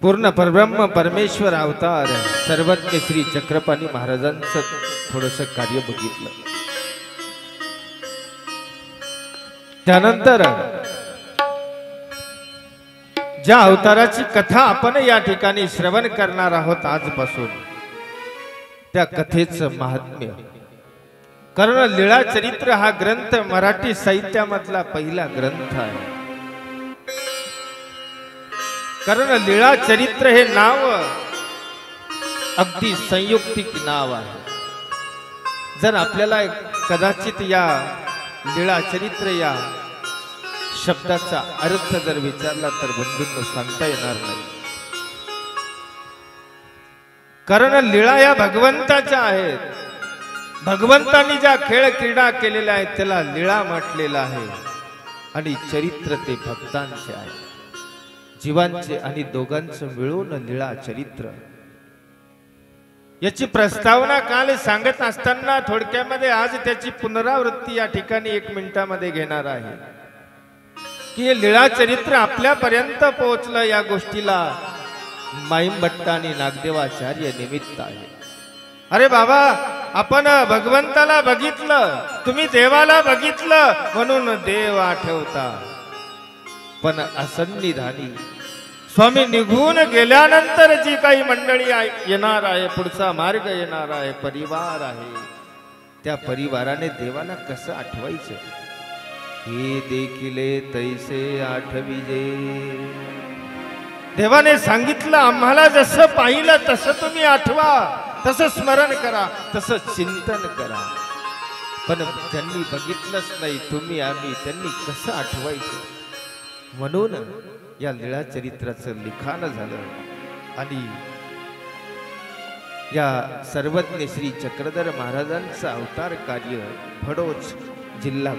पूर्ण परब्रह्म परमेश्वर अवतार सर्वज्ञ श्री चक्रपाणी महाराजांचं थोडंसं कार्य बघितलं। त्यानंतर ज्या अवताराची कथा आपण या ठिकाणी श्रवण करणार आहोत आजपासून, त्या कथेचं महात्म्य, कारण लीळा चरित्र हा ग्रंथ मराठी साहित्यामधला पहिला ग्रंथ आहे। कारण लीळा चरित्र हे नाव अगदी संयुक्तिक नाव आहे। जर आपल्याला कदाचित या लीळा चरित्र या शब्दाचा अर्थ जर विचारला तर बंधूंनो सांगता येणार नाही। कारण लीळा या भगवंताच्या आहेत। भगवंतांनी ज्या खेळ क्रीडा केलेल्या आहेत त्याला लीळा म्हटलेला आहे, आणि चरित्र ते भक्तांचे आहे, जीवांचे आणि दोघांचं मिळून लीळा चरित्र। याची प्रस्तावना काल सांगत असताना थोडक्यामध्ये आज त्याची पुनरावृत्ती या ठिकाणी 1 मिनिटामध्ये घेणार आहे की हे लीळा चरित्र आपल्यापर्यंत पोहोचलं या गोष्टीला माईमभट्ट आणि नागदेवाचार्य निमित्त आहे। अरे बाबा, आपण भगवंताला बघितलं, तुम्ही देवाला बघितलं म्हणून देव आठवता, पण असन्निधानी स्वामी निघून गेल्यानंतर जी काही मंडळी येणार आहे, पुढचा मार्ग येणार आहे, परिवार आहे, त्या परिवाराने देवाला कसं आठवायचं? हे देखिले तैसे आठविजे। देवाने सांगितलं आम्हाला जसं पाहिलं तसं तुम्ही आठवा, तसं स्मरण करा, तसं चिंतन करा, पण ज्यांनी बघितलंच नाही तुम्ही आम्ही, त्यांनी कसं आठवायचं? म्हणून या लीळा चरित्राचं लिखाण झालं। आणि या सर्वज्ञ श्री चक्रधर महाराजांचं अवतार कार्य भडोच जिल्हा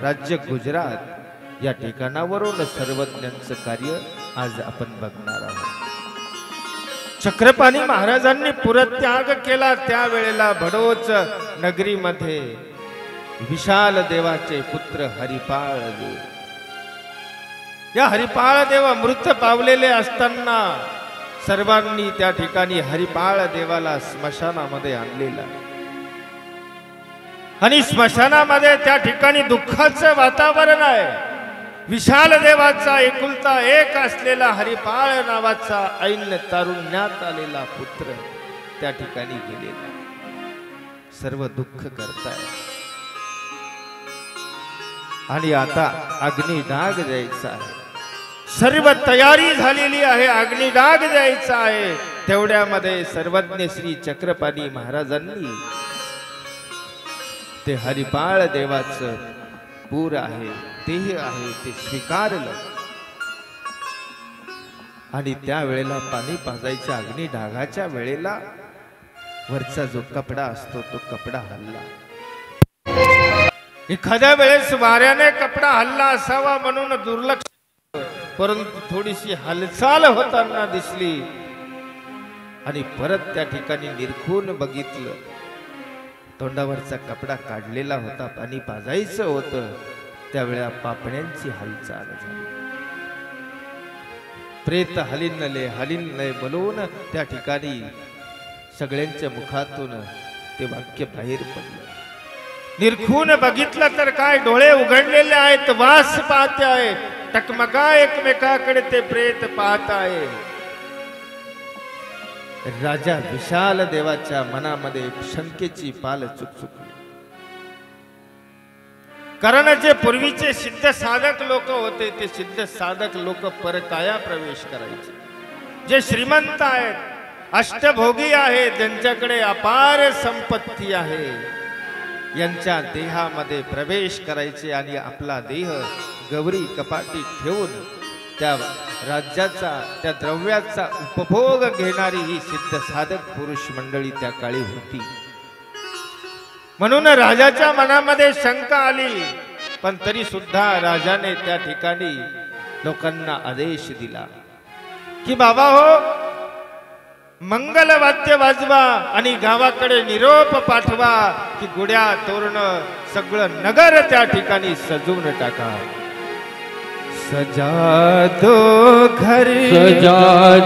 राज्य गुजरात या ठिकाणावरून सर्वज्ञांचं कार्य आज आपण बघणार आहोत। चक्रपाणी महाराजांनी पुरत्याग केला त्यावेळेला भडोच नगरीमध्ये विशाल देवाचे पुत्र हरिपाळ देव, या हरिपाळ देव मृत पावलेले असताना सर्वांनी त्या ठिकाणी हरिपाळ देवाला स्मशानामध्ये आणलेला, आणि स्मशानामध्ये त्या ठिकाणी दुःखाचं वातावरण आहे। विशाल देवाचा एकुलता एक असलेला हरिपाळ नावाचा ऐन तारुण्यात आलेला पुत्र त्या ठिकाणी गेलेला, सर्व दुःख करताय, आणि आता अग्निडाग द्यायचा आहे, सर्व तयारी झालेली आहे, अग्निडाग द्यायचा आहे। तेवढ्यामध्ये सर्वज्ञ श्री चक्रपाणी महाराजांनी ते हरिपाळ देवाचं पूर आहे, देह आहे, ते स्वीकारलं, आणि त्या वेळेला पाणी पाजायच्या अग्निडागाच्या वेळेला वरचा जो कपडा असतो तो कपडा हल्ला। एखाद्या वेळेस वाऱ्याने कपडा हल्ला असावा म्हणून दुर्लक्ष, परंतु थोडीशी हालचाल होताना दिसली, आणि परत त्या ठिकाणी निरखून बघितलं, तोंडावरचा कपडा काढलेला होता, पाणी पाजायचं होतं, त्यावेळेला पापण्यांची हालचाल झाली। प्रेत हलिनले हलिनले बोलून त्या ठिकाणी सगळ्यांच्या मुखातून ते वाक्य बाहेर पडलं। निरखून बघितलं तर काय, डोळे उघडलेले आहेत, वास पाहते आहे, टकमका एकमेकाकडे ते प्रेत पाहत आहे। राजा विशाल देवाच्या मनामध्ये शंकेची पाल चुकचुकली, कारण जे पूर्वीचे सिद्ध साधक लोक होते ते सिद्ध साधक लोक परकाया प्रवेश करायचे। जे श्रीमंत आहेत, अष्टभोगी आहेत, ज्यांच्याकडे अपार संपत्ती आहे, यांच्या देहामध्ये प्रवेश करायचे आणि आपला देह गौरी कपाटी ठेवून त्या राज्याचा, त्या द्रव्याचा उपभोग घेणारी ही सिद्ध साधक पुरुष मंडळी त्या काळी होती। म्हणून राजाच्या मनामध्ये शंका आली, पण तरी सुद्धा राजाने त्या ठिकाणी लोकांना आदेश दिला की बाबा हो, मंगल वाद्य वाजवा आणि गावाकडे निरोप पाठवा की गुड्या तोरण सगळं नगर त्या ठिकाणी सजवून टाका। सजा दो घर, सजा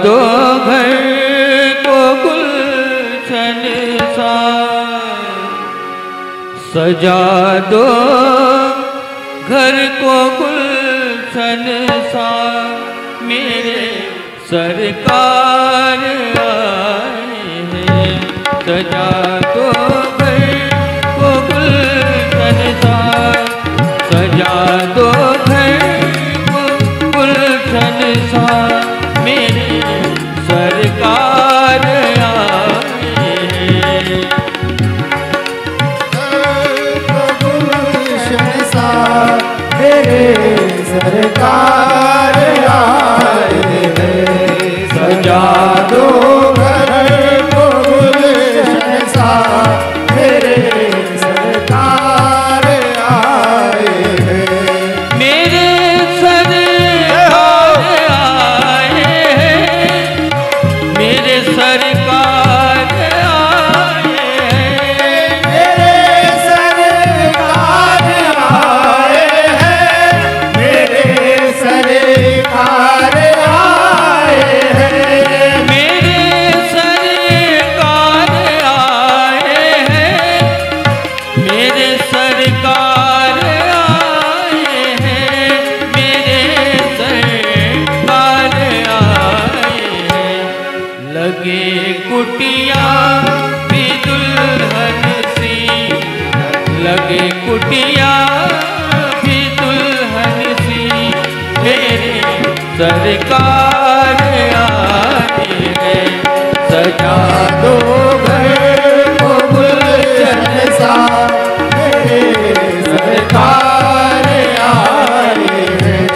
दो घर को गुलशन सा, सजा दो घर को गुलशन सा, मेरे सरकार आए हैं। सजा दो घर को गुलशन सा, सजा दो घर को गुलशन सा, मेरे सरकार आए हैं। गुलशन सा मेरे सरकार आए हैं। सजा दो घर को गुलशन सा मेरे सरकार आए हैं। मेरे सरकार आए हैं, मेरे सरकार आए हैं, मेरे सरकार आए हैं। मेरे सरकार आए हैं। मेरे सरकार आए हैं, मेरे सरकार आए हैं, मेरे सरकार आए हैं। लगे कुटिया भी दुल्हन सी, लगे कुटिया भी दुल्हन सी, मेरे सरकार आए हैं। सजा दो घर को गुलशन सा, मेरे सरकार आए हैं।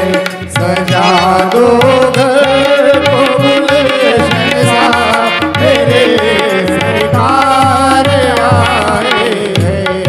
सजा दो घर को गुलशन सा मेरे सरकार आए हैं।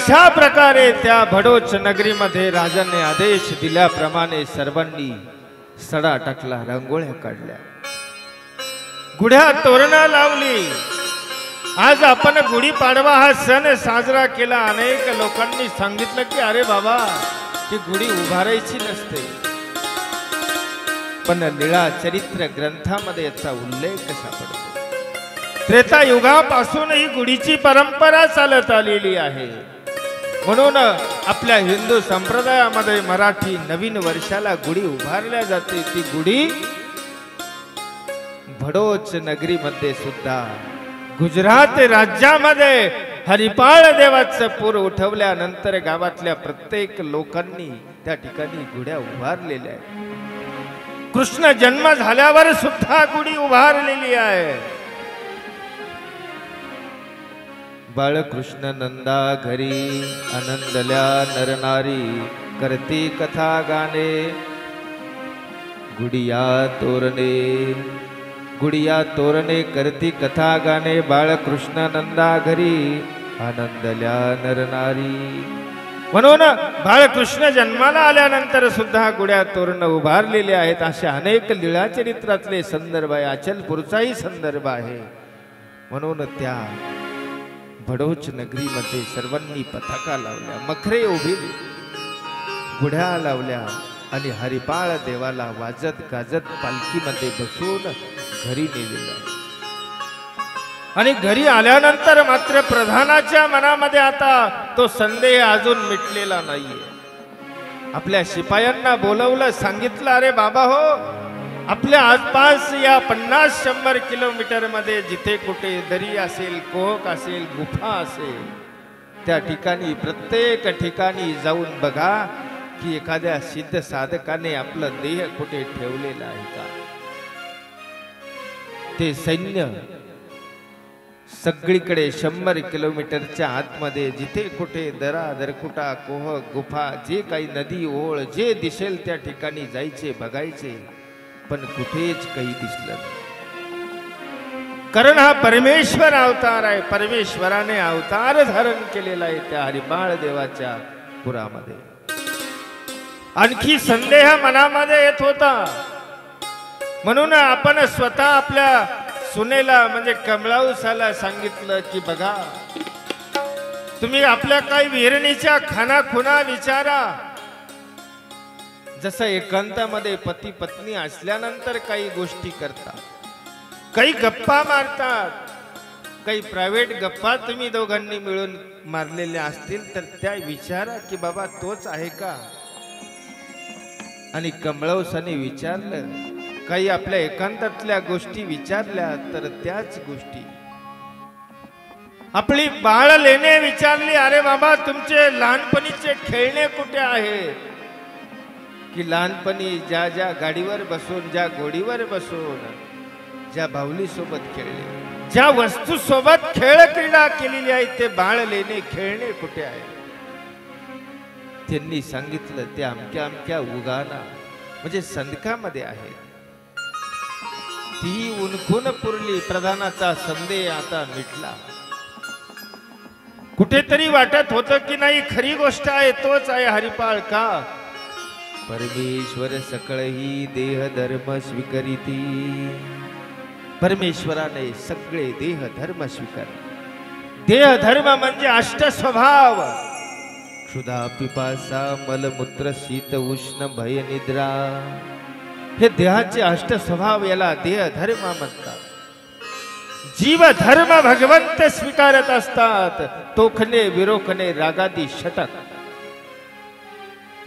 अशा प्रकारे त्या भडोच नगरीमध्ये राजाने आदेश दिल्याप्रमाणे सर्वांनी सडा टाकला, रांगोळ्या काढल्या, गुढ्या तोरणा लावली. आज आपण गुढीपाडवा हा सण साजरा केला. अनेक लोकांनी सांगितलं की अरे बाबा ही गुढी उभारायची नसते, पण लीळा चरित्र ग्रंथामध्ये याचा उल्लेख सापडतो. त्रेतायुगापासून ही गुढीची परंपरा चालत आलेली आहे. म्हणून आपल्या हिंदू संप्रदायामध्ये मराठी नवीन वर्षाला गुढी उभारल्या जाते. ती गुढी भडोच नगरीमध्ये सुद्धा गुजरात राज्यामध्ये हरिपाळ देवाचं पूर उठवल्यानंतर गावातल्या प्रत्येक लोकांनी त्या ठिकाणी गुढ्या उभारलेल्या आहेत. कृष्ण जन्म झाल्यावर सुद्धा गुढी उभारलेली आहे. बाळकृष्ण नंदा घरी आनंदल्या नरनारी करती कथा गाणे गुडिया तोरणे करती कथा गाणे बाळकृष्ण नंदा घरी आनंदल्या नरनारी. म्हणून बाळकृष्ण जन्माला आल्यानंतर सुद्धा गुड्या तोरण उभारलेले आहेत. असे अनेक लीळा चरित्रातले संदर्भ आहे. अचलपूरचाही संदर्भ आहे. म्हणून त्या भडोच नगरीमध्ये सर्वांनी पताका लावल्या, मखरे उभिली, गुढ्या लावल्या आणि हरिपाळ देवाला वाजत गाजत पालखीमध्ये बसून घरी नेलेलं. आणि घरी आल्यानंतर मात्र प्रधानाच्या मनामध्ये आता तो संदेह अजून मिटलेला नाहीये. आपल्या शिपायांना बोलवलं, सांगितलं अरे बाबा हो, आपल्या आसपास या 50-100 किलोमीटर मध्ये जिथे कुठे दरी असेल, कोहक असेल, गुफा असेल, त्या ठिकाणी प्रत्येक ठिकाणी जाऊन बघा की एखाद्या सिद्ध साधकाने आपला देह कुठे ठेवलेला आहे का. ते सैन्य सगळीकडे 100 किलोमीटरच्या आतमध्ये जिथे कुठे दरा दरकुटा कोह गुफा जे काही नदी ओळ जे दिसेल त्या ठिकाणी जायचे, बघायचे, पण कुठेच काही दिसलं नाही. कारण हा परमेश्वर अवतार आहे. परमेश्वराने अवतार धारण केलेला आहे त्या हरिपाळ देवाच्या पुरामध्ये. आणखी संदेह मनामध्ये येत होता. म्हणून आपण स्वतः आपल्या सुनेला म्हणजे कमळाऊसाला सांगितलं की बघा, तुम्ही आपल्या काही विहिरणीच्या खानाखुणा विचारा. जसं एकांतामध्ये पती पत्नी असल्यानंतर काही गोष्टी करतात, काही गप्पा मारतात, काही प्रायव्हेट गप्पा तुम्ही दोघांनी मिळून मारलेल्या असतील तर त्या विचारा की बाबा तोच आहे का. आणि कमळाऊसाने विचारलं, काही आपल्या एकांतातल्या गोष्टी विचारल्या तर त्याच गोष्टी. आपली बाळ लेणे विचारली, अरे बाबा तुमचे लहानपणीचे खेळणे कुठे आहेत. की लहानपणी ज्या ज्या गाडीवर बसून, ज्या घोडीवर बसून, ज्या बाहुली सोबत खेळले, ज्या वस्तू सोबत खेळ क्रीडा केलेली आहे ते बाळ लेणे खेळणे कुठे आहे. त्यांनी सांगितलं ते अमक्या अमक्या उगाना म्हणजे संदकामध्ये आहे. ती उनखून पुरली. प्रधानाचा संदेह आता मिटला. कुठेतरी वाटत होतं की नाही खरी गोष्ट आहे, तोच आहे हरिपाळ का. परमेश्वर सकळही देह धर्म स्वीकरिती. परमेश्वराने सगळे देह धर्म स्वीकार. देह धर्म म्हणजे अष्ट स्वभाव. क्षुधा पिपासा मलमूत्र शीत उष्ण भय निद्रा. हे देहाचे अष्ट स्वभाव, याला देह धर्म म्हणतात. जीव धर्म भगवंत स्वीकारत असतात. तोखणे विरोखणे रागादी षटक.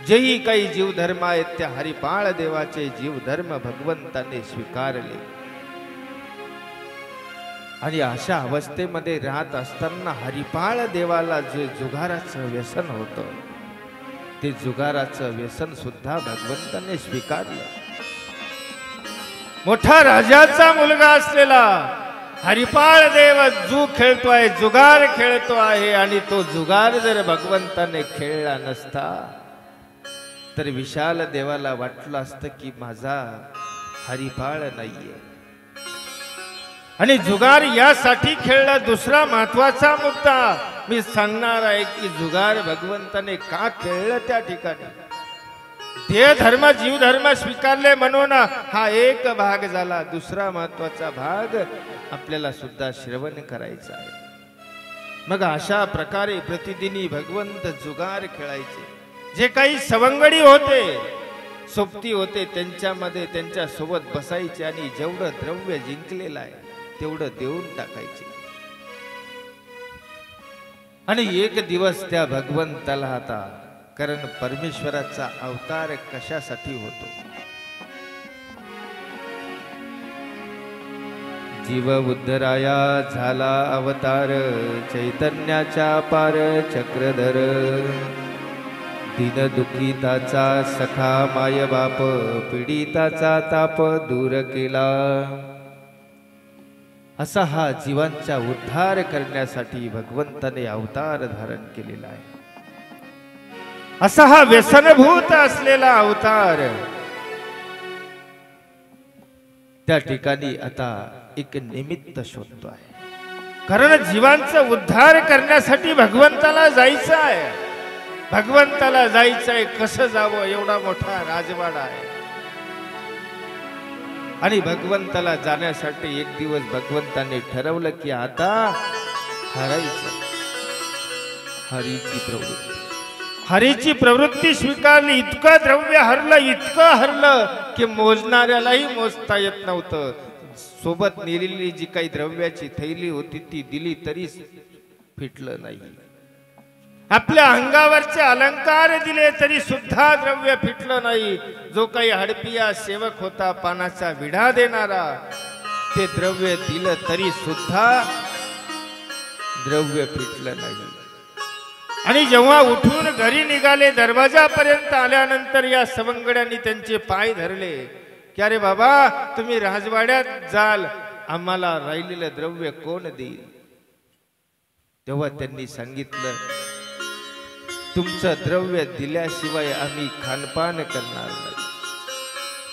जेही काही जीव धर्म आहेत त्या हरिपाळ देवाचे जीव धर्म भगवंताने स्वीकारले. आणि अशा अवस्थेमध्ये राहत असताना हरिपाळ देवाला जे जुगाराचं व्यसन होतं ते जुगाराचं व्यसन सुद्धा भगवंताने स्वीकारलं. मोठा राजाचा मुलगा असलेला हरिपाळ देव जू खेळतोय, जुगार खेळतो आहे. आणि तो जुगार जर भगवंताने खेळला नसता तर विशाल देवाला वाटलं असतं की माझा हरिपाळ नाहीये. आणि जुगार यासाठी खेळला. दुसरा महत्वाचा मुद्दा मी सांगणार आहे की जुगार भगवंताने का खेळलं त्या ठिकाणी. देह धर्म जीव धर्म स्वीकारले म्हणून हा एक भाग झाला. दुसरा महत्वाचा भाग आपल्याला सुद्धा श्रवण करायचा आहे. मग अशा प्रकारे प्रतिदिनी भगवंत जुगार खेळायचे. जे काही सवंगडी होते सोबती होते त्यांच्यामध्ये त्यांच्या सोबत बसायचे आणि जेवढं द्रव्य जिंकलेलं आहे तेवढं देऊन टाकायचे. आणि एक दिवस त्या भगवंताला आता, कारण परमेश्वराचा अवतार कशासाठी होतो. जीव उद्धराया झाला अवतार, चैतन्याच्या पार चक्रधर. दीन दुःखिताचा सखा माय बाप, पीडिताचा ताप दूर केला. असा हा जीवांचा उद्धार करण्यासाठी भगवंताने अवतार धारण केलेला आहे. असा हा व्यसनभूत असलेला अवतार त्या ठिकाणी आता एक निमित्त शोधतो आहे. कारण जीवांचा उद्धार करण्यासाठी भगवंताला जायचं आहे. भगवंताला जायचं आहे. कसं जावं, एवढा मोठा राजवाडा आहे. आणि भगवंताला जाण्यासाठी एक दिवस भगवंताने ठरवलं की आता हरायचं. हरीची प्रवृत्ती स्वीकारली. इतकं द्रव्य हरलं की मोजणाऱ्यालाही मोजता येत नव्हतं. सोबत नेलेली जी काही द्रव्याची थैली होती ती दिली तरी फिटलं नाही. आपल्या अंगावरचे अलंकार दिले तरी सुद्धा द्रव्य फिटलं नाही. जो काही हडपिया सेवक होता पानाचा विडा देणारा, ते द्रव्य दिलं तरी सुद्धा द्रव्य फिटलं नाही. आणि जेव्हा उठून घरी निघाले, दरवाजापर्यंत आल्यानंतर या सवंगड्यांनी त्यांचे पाय धरले की अरे बाबा, तुम्ही राजवाड्यात जाल, आम्हाला राहिलेलं द्रव्य कोण देईल. तेव्हा त्यांनी सांगितलं, तुमचं द्रव्य दिल्याशिवाय आम्ही खानपान करणार नाही.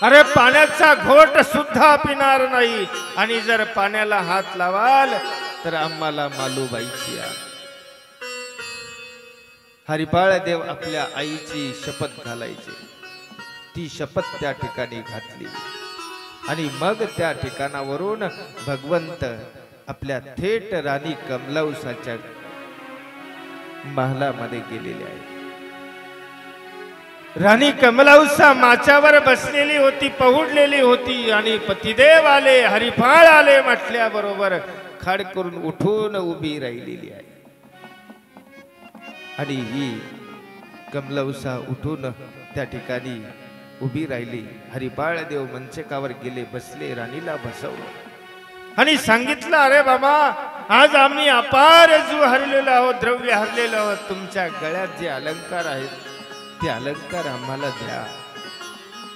अरे पाण्याचा घोट सुद्धा पिणार नाही. आणि जर पाण्याला हात लावाल तर आम्हाला मालूबाईची आण. हरिपाळ देव आपल्या आईची शपथ घालायचे. ती शपथ त्या ठिकाणी घातली आणि मग त्या ठिकाणावरून भगवंत आपल्या थेट राणी कमलाऊसाच्या महालामध्ये गेलेले आहे. राणी कमलाऊसा माच्यावर बसलेली होती, पहुडलेली होती. आणि पतिदेव आले, हरिपाळ आले म्हटल्याबरोबर खाड करून उठून उभी राहिलेली आहे. आणि ही कमलाऊसा उठून त्या ठिकाणी उभी राहिली. हरिपाळ देव मंचकावर गेले, बसले, राणीला बसवलं आणि सांगितलं, अरे बाबा, आज आम्ही अपार जीव हरलेलो आहोत, द्रव्य हरलेलो आहोत. तुमच्या गळ्यात जे अलंकार आहेत ते अलंकार आम्हाला द्या.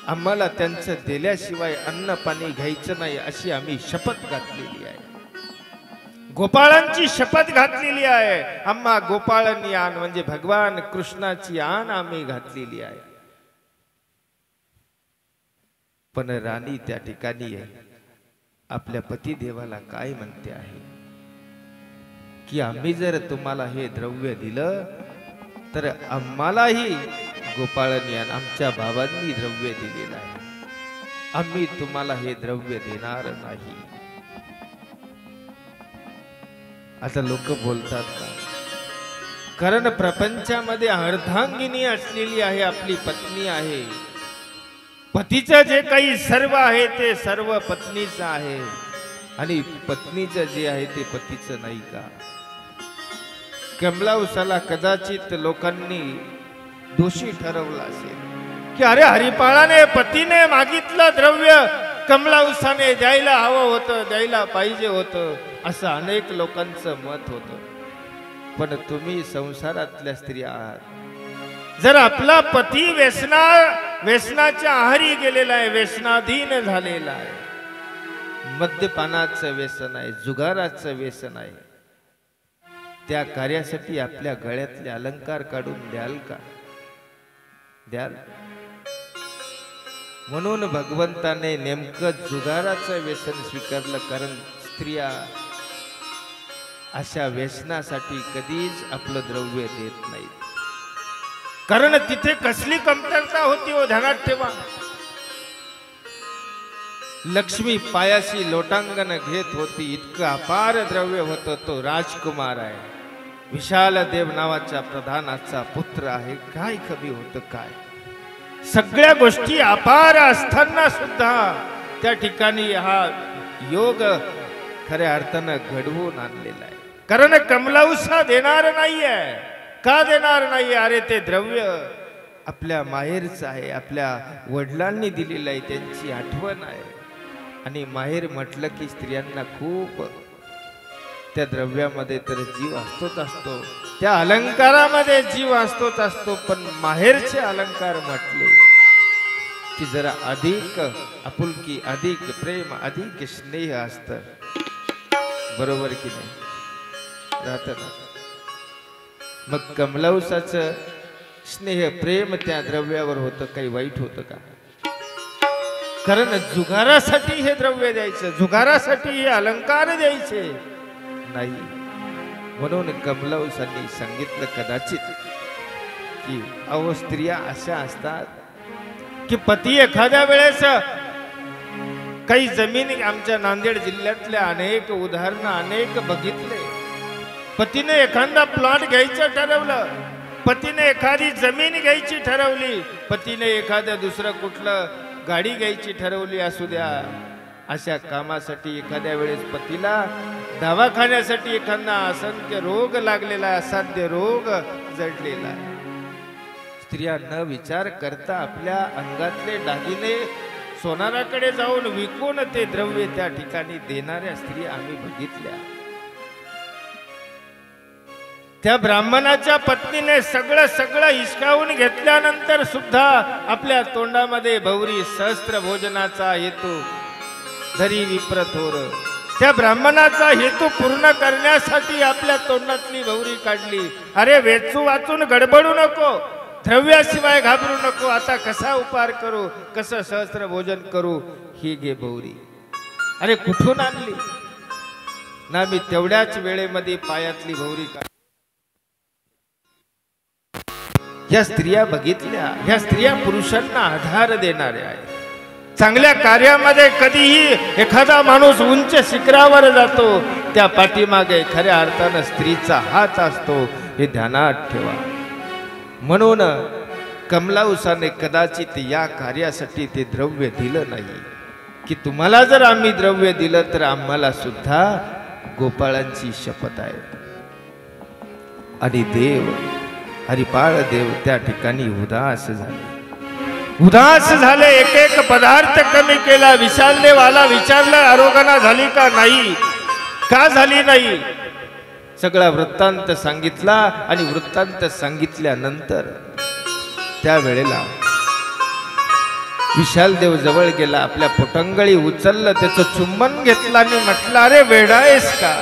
आम्हाला त्यांचं दिल्याशिवाय अन्न पाणी घ्यायचं नाही, अशी आम्ही शपथ घातलेली आहे. गोपाळांची शपथ घातलेली आहे. आम्हा गोपाळांनी आण, म्हणजे भगवान कृष्णाची आण आम्ही घातलेली आहे. पण राणी त्या ठिकाणी आपल्या पतिदेवाला काय म्हणते आहे की आम्ही जर तुम्हाला हे द्रव्य दिलं तर आम्हालाही गोपाळांनी आण, आमच्या बाबांनी द्रव्य दिलेलं आहे, आम्ही तुम्हाला हे द्रव्य देणार नाही. आता लोक बोलतात का? कारण प्रपंचामध्ये अर्धांगिनी असलेली आहे, आपली पत्नी आहे. पतीचं जे काही सर्व आहे ते सर्व पत्नीचं आहे आणि पत्नीचं जे आहे ते पतीचं नाही का? कमलाऊसाला कदाचित लोकांनी दोषी ठरवलं असेल की अरे, हरिपाळाने पतीने मागितलं द्रव्य, कमलाऊसाने द्यायला हवं होतं, द्यायला पाहिजे होतं, असं अनेक लोकांचं मत होतं. पण तुम्ही संसारातल्या स्त्रिया आहात. जर आपला पती व्यसनाच्या आहारी गेलेला आहे, व्यसनाधीन झालेला आहे, मद्यपानाचं व्यसन आहे, जुगाराचं व्यसन आहे, त्या कार्यासाठी आपल्या गळ्यातले अलंकार काढून द्याल का? द्याल? म्हणून भगवंताने नेमकं जुगाराचं व्यसन स्वीकारलं. कारण स्त्रिया अशा व्यसनासाठी कधीच आपलं द्रव्य देत नाही, कारण तिथे कसली कमतरता होती हो, ध्यानात ठेवा. लक्ष्मी पायाशी लोटांगण घेत होती, इतकं अपार द्रव्य होतं. तो राजकुमार आहे, विशाल देव नावाच्या प्रधानाचा पुत्र आहे. काय कमी होतं काय, सगळ्या गोष्टी अपार असताना सुद्धा त्या ठिकाणी हा योग खऱ्या अर्थानं घडवून आणलेला आहे. कारण कमलाउसा देणार नाहीये. का देणार नाही? अरे ते द्रव्य आपल्या माहेरचं आहे, आपल्या वडिलांनी दिलेलं आहे, त्यांची आठवण आहे. आणि माहेर म्हटलं की स्त्रियांना खूप त्या द्रव्यामध्ये तर जीव असतोच असतो, त्या अलंकारामध्ये जीव असतोच असतो. पण माहेरचे अलंकार म्हटले की जरा अधिक आपुलकी, अधिक प्रेम, अधिक स्नेह असतं. बरोबर की नाही? राहत ना. मग कमलाउसाचं स्नेह प्रेम त्या द्रव्यावर होतं, काही वाईट होतं का? कारण जुगारासाठी हे द्रव्य द्यायचं, जुगारासाठी हे अलंकार द्यायचे नाही. म्हणून कमलाउसांनी सांगितलं कदाचित की अहो स्त्रिया अशा असतात की पती एखाद्या वेळेस काही जमीन, आमच्या नांदेड जिल्ह्यातल्या अनेक उदाहरणं अनेक बघितले. पतीने एखादा प्लॉट घ्यायचं ठरवलं, पतीने एखादी जमीन घ्यायची ठरवली, पतीने एखाद्या दुसरं कुठलं गाडी घ्यायची ठरवली असू द्या. अशा कामासाठी एखाद्या वेळेस पतीला दवाखान्यासाठी एखादा असंख्य रोग लागलेला, असाध्य रोग जडलेला. स्त्रिया न विचार करता आपल्या अंगातले दागिने सोनाराकडे जाऊन विकून ते द्रव्य त्या ठिकाणी देणाऱ्या स्त्रिया आम्ही बघितल्या. त्या ब्राह्मणाच्या पत्नीने सगळं सगळं हिसकावून घेतल्यानंतर सुद्धा आपल्या तोंडामध्ये भौरी सहस्त्र भोजनाचा हेतू धरी विप्र थोर, त्या ब्राह्मणाचा हेतू पूर्ण करण्यासाठी आपल्या तोंडातली भौरी काढली. अरे वेचू वाचून गडबडू नको, द्रव्याशिवाय घाबरू नको. आता कसा उपार करू, कसं सहस्त्र भोजन करू, ही घे भौरी. अरे कुठून आणली ना? मी तेवढ्याच वेळेमध्ये पायातली भौरी काढली. ह्या स्त्रिया बघितल्या, ह्या स्त्रिया पुरुषांना आधार देणाऱ्या आहेत. चांगल्या कार्यामध्ये कधीही एखादा माणूस उंच शिखरावर जातो, त्या पाठीमागे खऱ्या अर्थानं स्त्रीचा हात असतो, हे ध्यानात ठेवा. म्हणून कमलाउसाने कदाचित या कार्यासाठी ते द्रव्य दिलं नाही की तुम्हाला जर आम्ही द्रव्य दिलं तर आम्हाला सुद्धा गोपाळांची शपथ आहे. आणि देव हरिपाळ देव त्या ठिकाणी उदास झाले, उदास झाले. एक एक पदार्थ कमी केला. विशाल देवाला विचारलं आरोग्याला झाली का? नाही. का झाली नाही? सगळा वृत्तांत सांगितला. आणि वृत्तांत सांगितल्यानंतर त्यावेळेला विशाल देव जवळ गेला, आपल्या पोटंगळी उचललं, त्याचं चुंबन घेतलं आणि म्हटलं अरे वेडा आहेस का?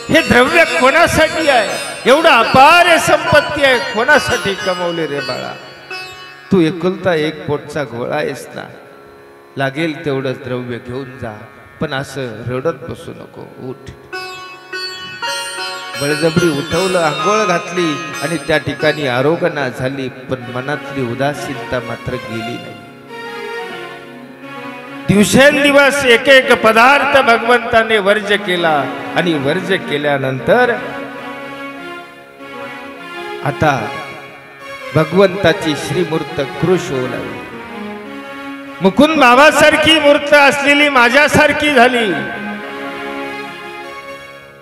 हे द्रव्य कोणासाठी आहे? एवढा अपार संपत्ती आहे, कोणासाठी कमवले रे बाळा? तू एकुलता एक पोटचा घोळा आहेस ना, लागेल तेवढंच द्रव्य घेऊन जा, पण असं रडत बसू नको. उठ. बळजबरी उठवलं, आंघोळ घातली आणि त्या ठिकाणी आरोगणा झाली. पण मनातली उदासीनता मात्र गेली नाही. दिवसेंदिवस एक एक पदार्थ भगवंताने वर्ज्य केला. आणि वर्ज्य केल्यानंतर आता भगवंताची श्रीमूर्त कृश होऊ लागली. मुकुंद बाबासारखी मूर्त असलेली माझ्यासारखी झाली.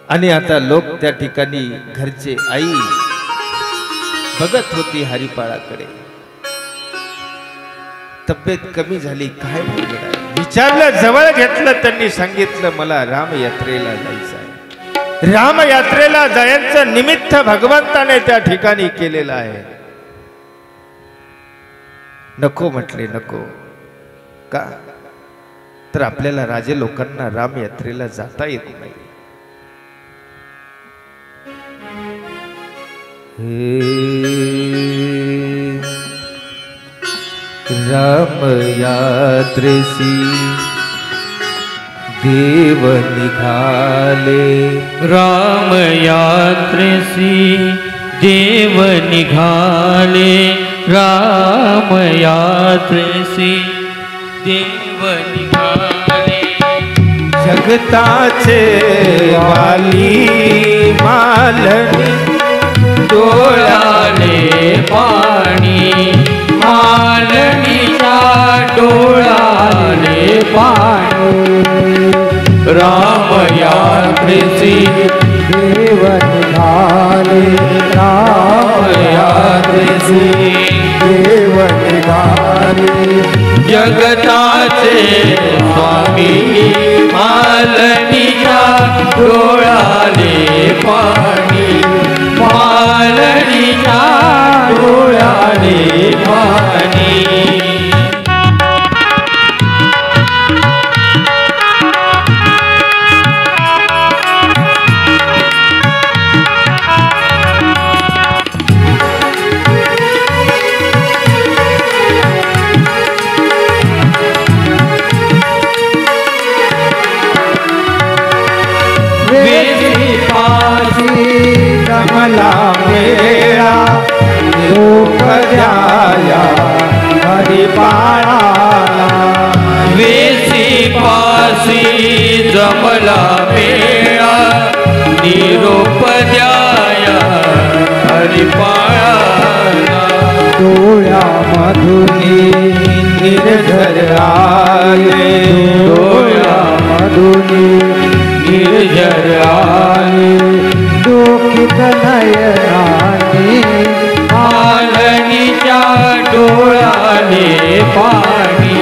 आणि आता लोक त्या ठिकाणी घरचे आई बघत होती हरिपाळाकडे. तब्येत कमी झाली, काय विचारलं, जवळ घेतलं. त्यांनी सांगितलं मला रामयात्रेला जायचं आहे. रामयात्रेला जायचं निमित्त भगवंताने त्या ठिकाणी केलेलं आहे. नको म्हटले, नको. का? तर आपल्याला राजे लोकांना रामयात्रेला जाता येत नाही. राम यात्रेसी देव निघाले राम यात्रेसी देव निघाले राम यात्रेसी देव निघाले जगताचे वाली मालनी डोळ्याले पाणी मालनीच्या डोळ्याले पाणी राम यात्रेसी देव निघाले राम यात्रेसी देव निघाले जगताचे स्वामी मालनीच्या डोळ्याले पाणी मालनीच्या डोळ्याले पाणी कमला मेळा लोक द्याया हरिपाळा वेसी पासी जमला मेळा निरोप द्याया हरिपाळा डोळ्या मधुनी निर्झर आले डोळ्या मधुनी निर्झर आले डोकीत नयनानी मालनीच्या डोळ्याले पाणी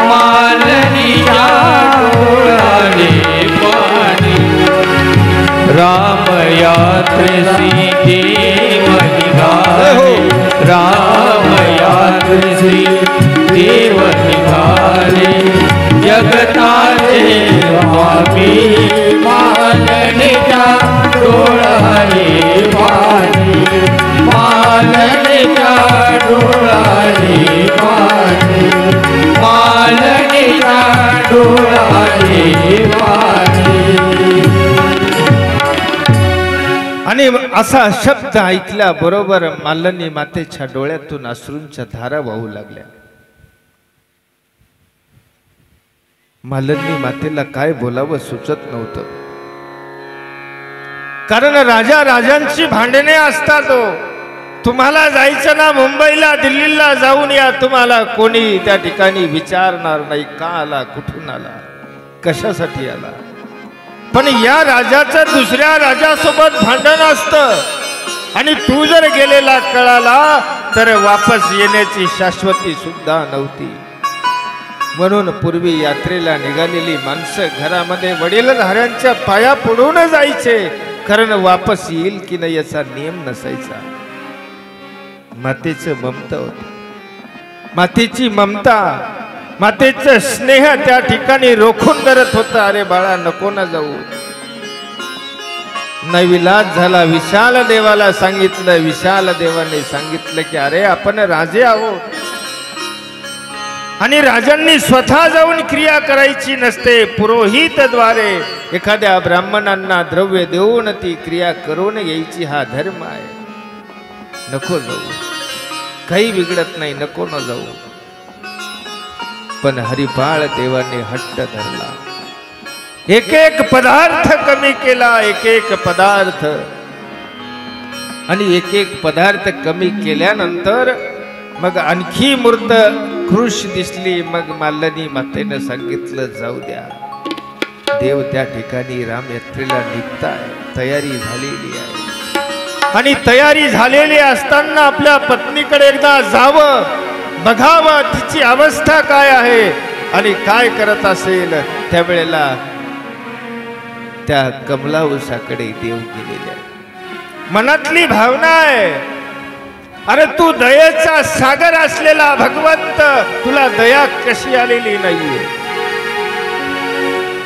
मालनीच्या डोळ्याले पाणी राम यात्रेसी देव निघाले राम यात्रेसी देव निघाले जगताचे स्वामी मालनीच्या डोळ्याले पाणी मालनीच्या डोळ्याले पाणी मालनीच्या डोळ्याले पाणी आणि असा शब्द ऐकल्याबरोबर मालनी मातेच्या डोळ्यातून अश्रूंच्या धारा वाहू लागल्या. मालनी मातेला काय बोलावं सुचत नव्हतं, कारण राजा राजांची भांडणे असतात. तुम्हाला जायचं ना मुंबईला दिल्लीला जाऊन या, तुम्हाला कोणी त्या ठिकाणी विचारणार नाही का आला, कुठून आला, कशासाठी आला. पण या राजाचं दुसऱ्या राजासोबत भांडण असतं आणि तू जर गेलेला कळाला तर वापस येण्याची शाश्वती सुद्धा नव्हती. म्हणून पूर्वी यात्रेला निघालेली माणसं घरामध्ये वडीलधाऱ्यांच्या पाया पडून जायचे, कारण वापस येईल की नाही याचा नियम नसायचा. मातेचं ममता होती, मातेची ममता, मातेचं स्नेह त्या ठिकाणी रोखून धरत होता. अरे बाळा नको ना जाऊ. नविलाज झाला, विशाल देवाला सांगितलं. विशाल देवाने सांगितलं की अरे आपण राजे आहोत आणि राजांनी स्वतः जाऊन क्रिया करायची नसते. पुरोहितद्वारे एखाद्या ब्राह्मणांना द्रव्य देऊन ती क्रिया करून यायची, हा धर्म आहे. नको जाऊ, काही बिघडत नाही, नको न जाऊ. पण हरिपाळ देवाने हट्ट धरला. एक एक पदार्थ कमी केला, एक एक पदार्थ. आणि एक एक पदार्थ कमी केल्यानंतर मग आणखी मूर्त खुश दिसली. मग मालनी मातेने सांगितलं जाऊ द्या. देव त्या ठिकाणी राम यात्रेला निघताय, तयारी झालेली आहे. आणि तयारी झालेली असताना आपल्या पत्नीकडे एकदा जावं, बघावं तिची अवस्था काय आहे आणि काय करत असेल. त्यावेळेला त्या कमला उसाकडे देव गेलेले आहे. मनातली भावना आहे, अरे तू दयेचा सागर असलेला भगवंत, तुला दया कशी आलेली नाहीये.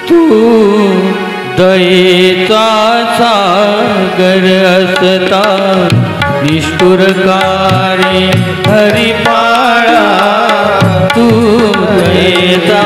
तू दयेचा सागर असता निष्ठुर कार्य हरिपाळा. तू दयेचा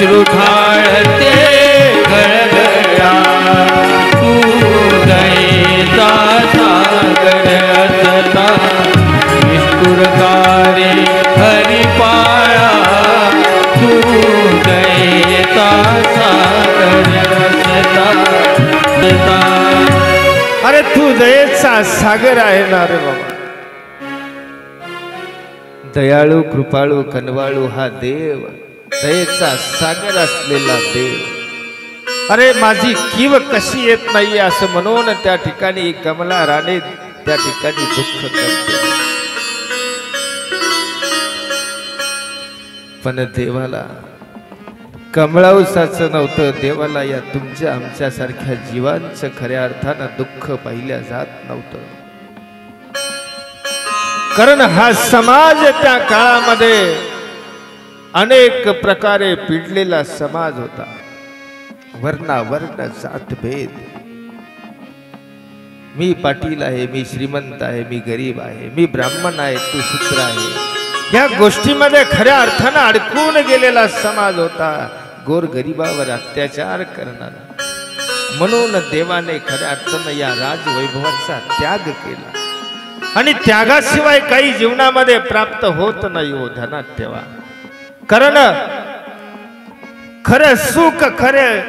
अश्रु ढाळते गळगळा तू दयेचा सागर असता निष्ठुरकारे हरिपाळा तू दयेचा सागर असता अरे तू दयेचा सागर आहे ना रे बाबा. दयाळू कृपाळू कनवाळू हा देव, दयेचा सागर असलेला देव. अरे माझी कीव कशी येत नाही असं म्हणून त्या ठिकाणी कमला राणे त्या ठिकाणी दुःख करते. पण देवाला कमळावसाचं नव्हतं, देवाला या तुमच्या आमच्यासारख्या जीवांचं खऱ्या अर्थानं दुःख पाहिल्या जात नव्हतं. कारण हा समाज त्या काळामध्ये अनेक प्रकारे पिडलेला समाज होता. वर्णावर्ण जातभेद, मी पाटील आहे, मी श्रीमंत आहे, मी गरीब आहे, मी ब्राह्मण आहे, तू शूद्र आहे, या गोष्टीमध्ये खऱ्या अर्थानं अडकून गेलेला समाज होता. गोरगरिबावर अत्याचार करणारा. म्हणून देवाने खऱ्या अर्थानं या राजवैभवाचा त्याग केला. आणि त्यागाशिवाय काही जीवनामध्ये प्राप्त होत नाही हो, ध्यानात ठेवा. कारण खरं सुख,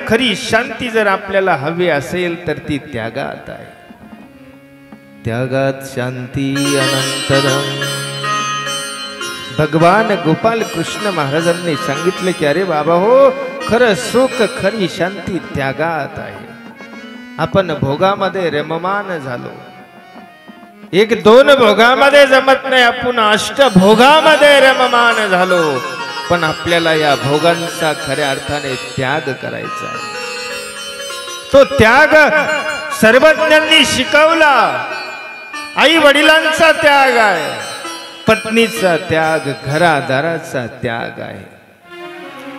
खरी शांती जर आपल्याला हवी असेल तर ती त्यागात आहे. त्यागात शांती अनंतरम. भगवान गोपाल कृष्ण महाराजांनी सांगितले की अरे बाबा हो, खरं सुख, खरी शांती त्यागात आहे. आपण भोगामध्ये रममान झालो. एक दोन भोगामध्ये जमत नाही, आपण अष्टभोगामध्ये रममान झालो. पण आपल्याला या भोगांचा खऱ्या अर्थाने त्याग करायचा आहे. तो त्याग सर्वज्ञांनी शिकवला. आई वडिलांचा त्याग आहे, पत्नीचा त्याग, घरादाराचा त्याग आहे.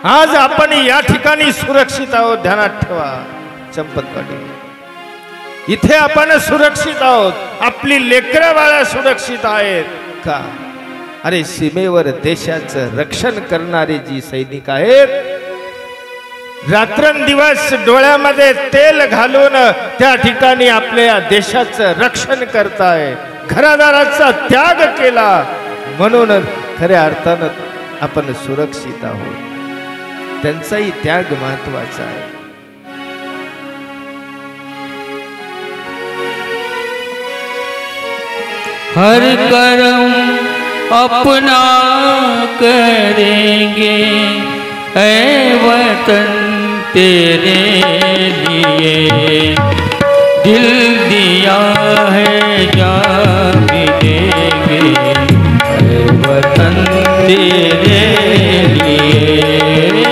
आज आपण या ठिकाणी सुरक्षित आहोत, ध्यानात ठेवा चंपत पाटील. इथे आपण सुरक्षित आहोत, आपली लेकरं बाळा सुरक्षित आहेत का? अरे सीमेवर देशाचं रक्षण करणारे जी सैनिक आहेत, रात्रंदिवस डोळ्यामध्ये तेल घालून त्या ठिकाणी आपल्या देशाचं रक्षण करताय, घरादाराचा त्याग केला, म्हणून खऱ्या अर्थानं आपण सुरक्षित आहोत. त्यांचाही त्याग महत्वाचा आहे. हर कर्म अपना करेंगे ऐ वतन तेरे लिए, दिल दिया है जान भी देंगे ऐ वतन तेरे लिए,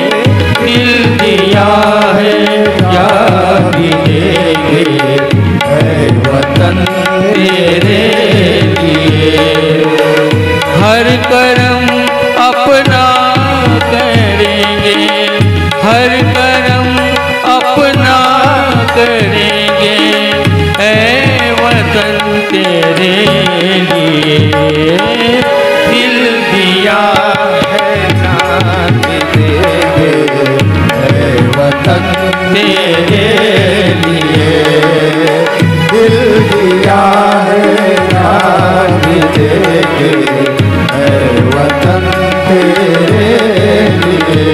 दिल दिया है जान भी देंगे ऐ वतन तेरे लिए. हर कर्म अपना करेंगे, हर कर्म अपना करेंगे ऐ वतन तेरे लिए, दिल दिया है जान देंगे ऐ वतन तेरे लिए, दिल दिया है जान देंगे ऐ वतन तेरे लिए.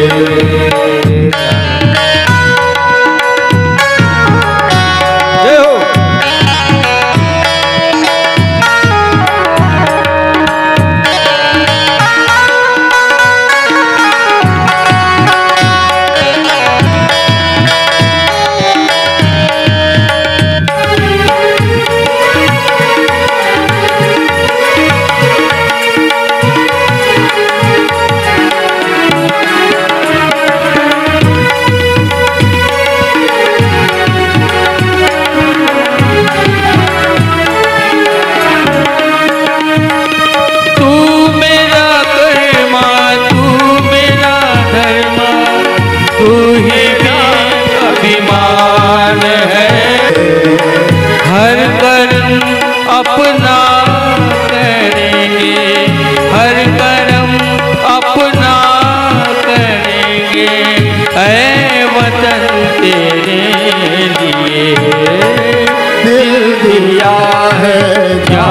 दिल दिया है क्या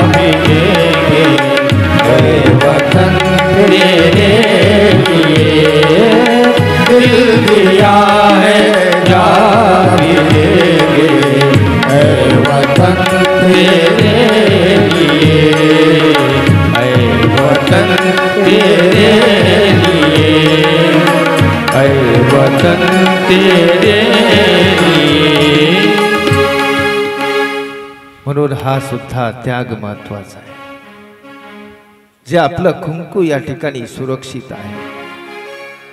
मिलेंगे ऐ वतन तेरे लिए, दिल दिया है क्या मिलेंगे ऐ वतन तेरे लिए, ऐ वतन तेरे लिए, ऐ वतन तेरे लिए। म्हणून हा सुद्धा त्याग महत्वाचा आहे. जे आपलं कुंकू या ठिकाणी सुरक्षित आहे,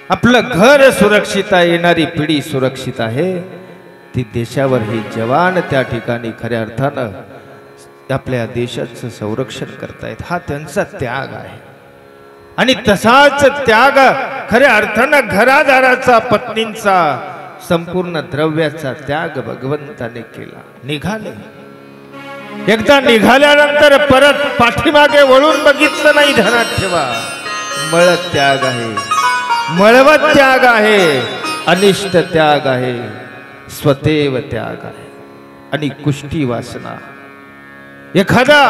आपलं घर सुरक्षित आहे, येणारी पिढी सुरक्षित आहे, ती देशावर हे जवान त्या ठिकाणी खऱ्या अर्थानं आपल्या देशाचं संरक्षण करतायत. हा त्यांचा त्याग आहे. आणि तसाच त्याग खऱ्या अर्थानं घरादाराचा, पत्नींचा, संपूर्ण द्रव्याचा त्याग भगवंताने केला. निघाले. एकदा निघाल्यानंतर परत पाठीमागे वळून बघितलं नाही. ध्यानात ठेवा, मळ त्याग आहे, मळवत त्याग आहे, अनिष्ट त्याग आहे, स्वतेव त्याग आहे आणि कुष्ठी वासना. एखादा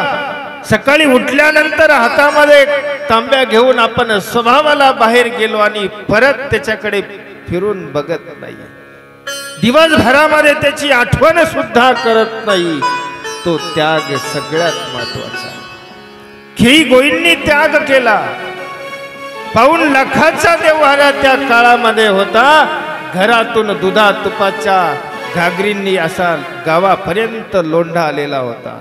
सकाळी उठल्यानंतर हातामध्ये तांब्या घेऊन आपण स्वभावाला बाहेर गेलो आणि परत त्याच्याकडे फिरून बघत नाही, दिवसभरामध्ये त्याची आठवण सुद्धा करत नाही, तो त्याग सगळ्यात महत्वाचा. खेई गोईंनी त्याग केला. पाऊण लाखाचा व्यवहार त्या काळामध्ये होता. घरातून दुधा तुपाच्या घागरींनी असा गावापर्यंत लोंढा आलेला होता.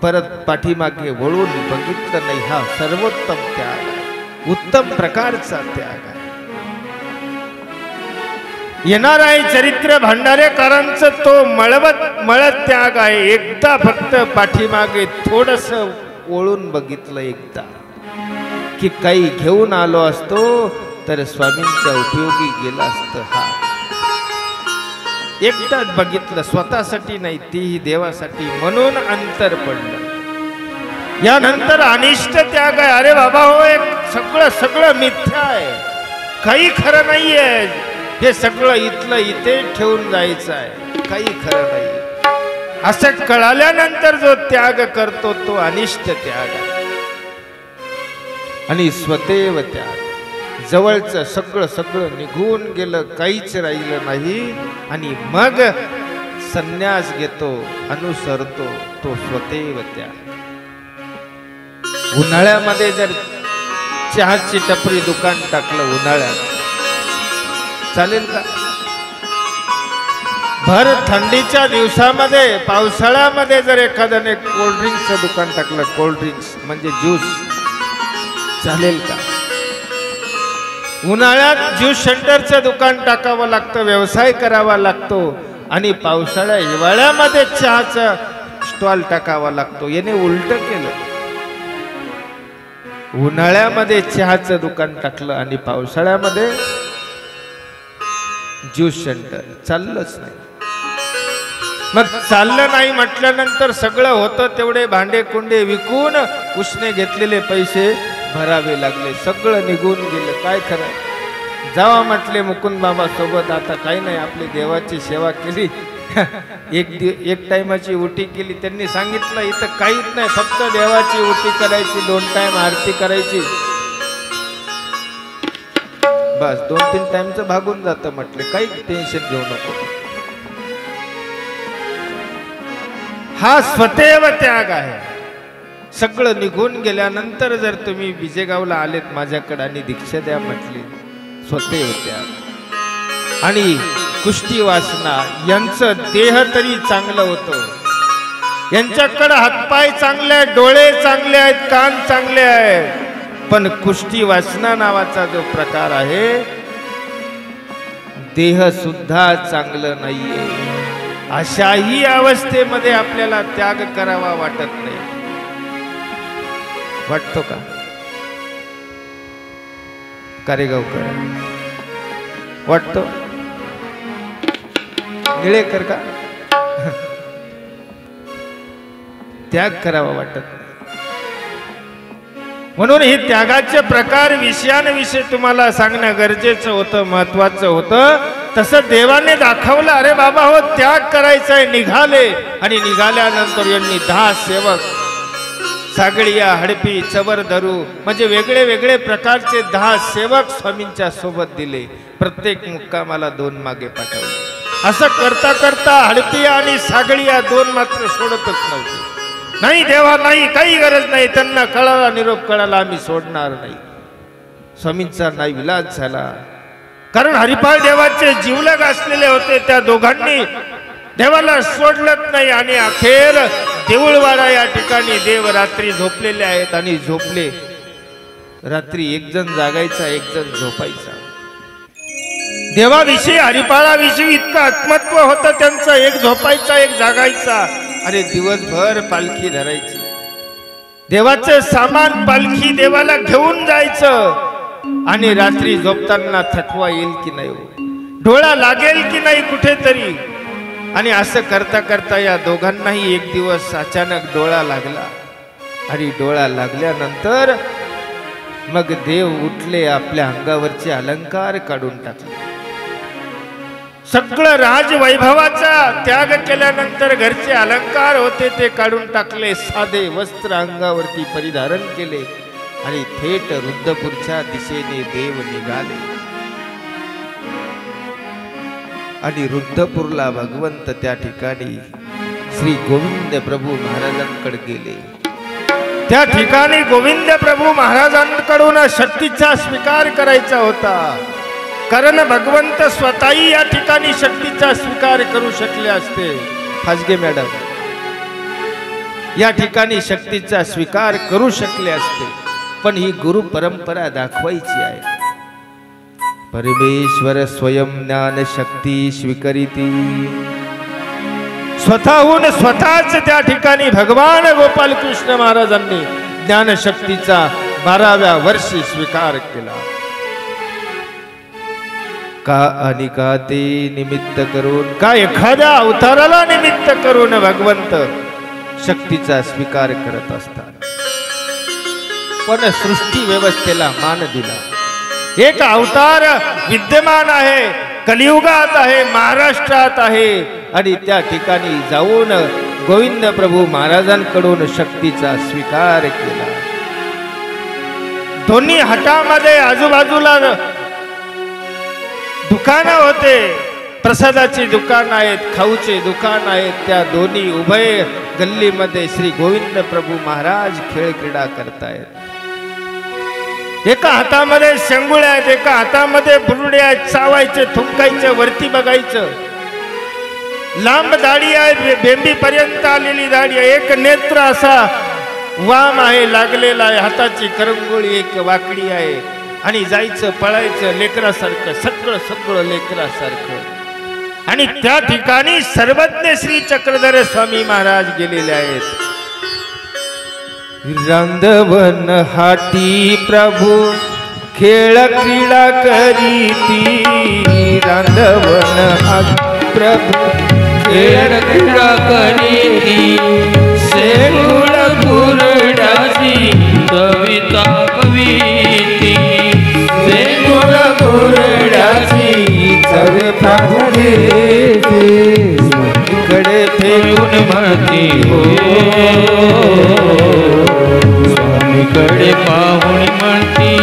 परत पाठीमागे वळून बघितलं नाही. हा सर्वोत्तम त्याग आहे, उत्तम प्रकारचा त्याग आहे. येणार आहे चरित्र भांडारेकरांचं, तो मळत त्याग आहे. एकदा फक्त पाठीमागे थोडस वळून बघितलं एकदा, की काही घेऊन आलो असतो तर स्वामींच्या उपयोगी गेला असतं. हा एकदाच बघितलं, स्वतःसाठी नाही, तीही देवासाठी, म्हणून अंतर पडलं. यानंतर अनिष्ट त्याग आहे. अरे बाबा हो, सगळं सगळं मिथ्या आहे, काही खरं नाहीये, हे सगळं इथलं इथे ठेवून जायचं आहे, काही खरं नाही, असं कळाल्यानंतर जो त्याग करतो तो अनिष्ट त्याग आहे. आणि स्वतेव त्याग, जवळचं सगळं सगळं निघून गेलं, काहीच राहिलं नाही, आणि मग संन्यास घेतो, अनुसरतो, तो स्वतेव त्याग. उन्हाळ्यामध्ये जर चहाची टपरी दुकान टाकलं उन्हाळ्यात, चालेल का? भर थंडीच्या दिवसामध्ये, पावसाळ्यामध्ये जर एखाद्याने कोल्ड्रिंक्सचं दुकान टाकलं, कोल्ड्रिंक्स म्हणजे ज्यूस, चालेल का? उन्हाळ्यात ज्यूस सेंटरचं दुकान टाकावं लागतं, व्यवसाय करावा लागतो, आणि पावसाळ्या हिवाळ्यामध्ये चहाचा स्टॉल टाकावा लागतो. याने उलट केलं. उन्हाळ्यामध्ये चहाचं दुकान टाकलं आणि पावसाळ्यामध्ये ज्यूस सेंटर. चाललंच नाही. मग चाललं नाही म्हटल्यानंतर सगळं होतं, तेवढे भांडे कुंडे विकून उसने घेतलेले पैसे भरावे लागले, सगळं निघून गेलं. काय खरं? जावा म्हटले मुकुंद बाबा सोबत, आता काही नाही, आपली देवाची सेवा केली, एक टाइमाची उटी केली. त्यांनी सांगितलं इथं काहीच नाही, फक्त देवाची उटी करायची, 2 टाइम आरती करायची, बस 2-3 टाइमचं भागून जातं. म्हटले काही टेन्शन घेऊ नको. हा स्वतेव त्याग आहे. सगळं निघून गेल्यानंतर जर तुम्ही विजेगावला आलेत माझ्याकडे आणि दीक्षा द्या म्हटली, स्वतेव त्याग. आणि कुष्ठी वासना, यांचं देह तरी चांगलं होतं, यांच्याकडे हातपाय चांगले आहेत, डोळे चांगले आहेत, कान चांगले आहेत, पण कुष्ठी वासना नावाचा जो प्रकार आहे, देह सुद्धा चांगलं नाहीये. अशाही अवस्थेमध्ये आपल्याला त्याग करावा वाटत नाही. वाटतो का? कारेगावकर वाटतो? निळेकर का? त्याग करावा वाटत नाही. म्हणून हे त्यागाचे प्रकार विषयाविषयी तुम्हाला सांगणं गरजेचं होतं, महत्वाचं होतं. तसं देवाने दाखवलं, अरे बाबा हो त्याग करायचाय. निघाले आणि निघाल्यानंतर यांनी 10 सेवक सागळिया, हडपी, चवर, धरू म्हणजे वेगळे वेगळे प्रकारचे 10 सेवक स्वामींच्या सोबत दिले. प्रत्येक मुक्कामाला 2 मागे पाठवले. असं करता करता हडपिया आणि सागळिया 2 मात्र सोडतच नव्हते. नाही देवा नाही, काही गरज नाही. त्यांना कळाला, निरोप कळाला, आम्ही सोडणार नाही. स्वामींचा नाही विलाज झाला, कारण हरिपाळ देवाचे जीवलग असलेले होते. त्या दोघांनी देवाला सोडलंच नाही. आणि अखेर देऊळवाडा या ठिकाणी देव रात्री झोपलेले आहेत. आणि झोपले. रात्री एक जण जागायचा, एक जण झोपायचा. देवाविषयी, हरिपाळाविषयी इतकं आत्मत्व होतं त्यांचं. एक झोपायचा, एक जागायचा. अरे दिवसभर पालखी धरायची. देवाचं सामान पालखी देवाला घेऊन जायचं. आणि रात्री झोपताना थकवा येईल की नाही, डोळा लागेल की नाही कुठेतरी. आणि असं करता करता या दोघांनाही एक दिवस अचानक डोळा लागला. आणि डोळा लागल्यानंतर मग देव उठले. आपल्या अंगावरचे अलंकार काढून टाकले. सगळं राजवैभवाचा त्याग केल्यानंतर घरचे अलंकार होते ते काढून टाकले. साधे वस्त्र अंगावरती परिधारण केले आणि थेट रुद्रपूरच्या दिशेने देव निघाले. आणि रुद्रपूरला भगवंत त्या ठिकाणी श्री गोविंद प्रभू महाराजांकडे गेले. त्या ठिकाणी गोविंद प्रभू महाराजांकडून शक्तीचा स्वीकार करायचा होता. कारण भगवंत स्वतःही या ठिकाणी शक्तीचा स्वीकार करू शकले असते. फासगे मॅडम या ठिकाणी शक्तीचा स्वीकार करू शकले असते, पण ही गुरु परंपरा दाखवायची आहे. परमेश्वर स्वयं ज्ञान शक्ती स्वीकरिती. स्वतःहून स्वतःच त्या ठिकाणी भगवान गोपाल कृष्ण महाराजांनी ज्ञानशक्तीचा 12व्या वर्षी स्वीकार केला. का आणि का ते निमित्त करून, का एखाद्या अवताराला निमित्त करून भगवंत शक्तीचा स्वीकार करत असतात. पण सृष्टी व्यवस्थेला मान दिला. एक अवतार विद्यमान आहे, कलियुगात आहे, महाराष्ट्रात आहे. आणि त्या ठिकाणी जाऊन गोविंद प्रभू महाराजांकडून शक्तीचा स्वीकार केला. दोन्ही हातामध्ये आजूबाजूला दुकानं होते. प्रसादाची दुकान आहेत, खाऊचे दुकान आहेत. त्या दोन्ही उभय गल्लीमध्ये श्री गोविंद प्रभू महाराज खेळ क्रीडा करतायत. एका हातामध्ये शेंगुळ्या आहेत, एका हातामध्ये बुरुड्या आहेत. चावायचे, थुंकायचं, वरती बघायचं. लांब दाढी आहे, बेंबी पर्यंत आलेली दाढी आहे. एक नेत्र असा वाम आहे, लागलेला आहे. हाताची करंगोळी एक वाकडी आहे. आणि जायचं, पळायचं लेकरासारखं, सगळं सगळं लेकरासारखं. आणि त्या ठिकाणी सर्वज्ञ श्री चक्रधर स्वामी महाराज गेलेले आहेत. रांधवन हाटी प्रभू खेळ क्रीडा करीती. रांधवन हाटी प्रभू खेळ क्रीडा करीती. शेंगुळ बुरडाची कविता कवीती. शेंगुळ बुरडाची कविता कवीती. कडे फेरून म्हणती हो, स्वामीकडे पाहून म्हणती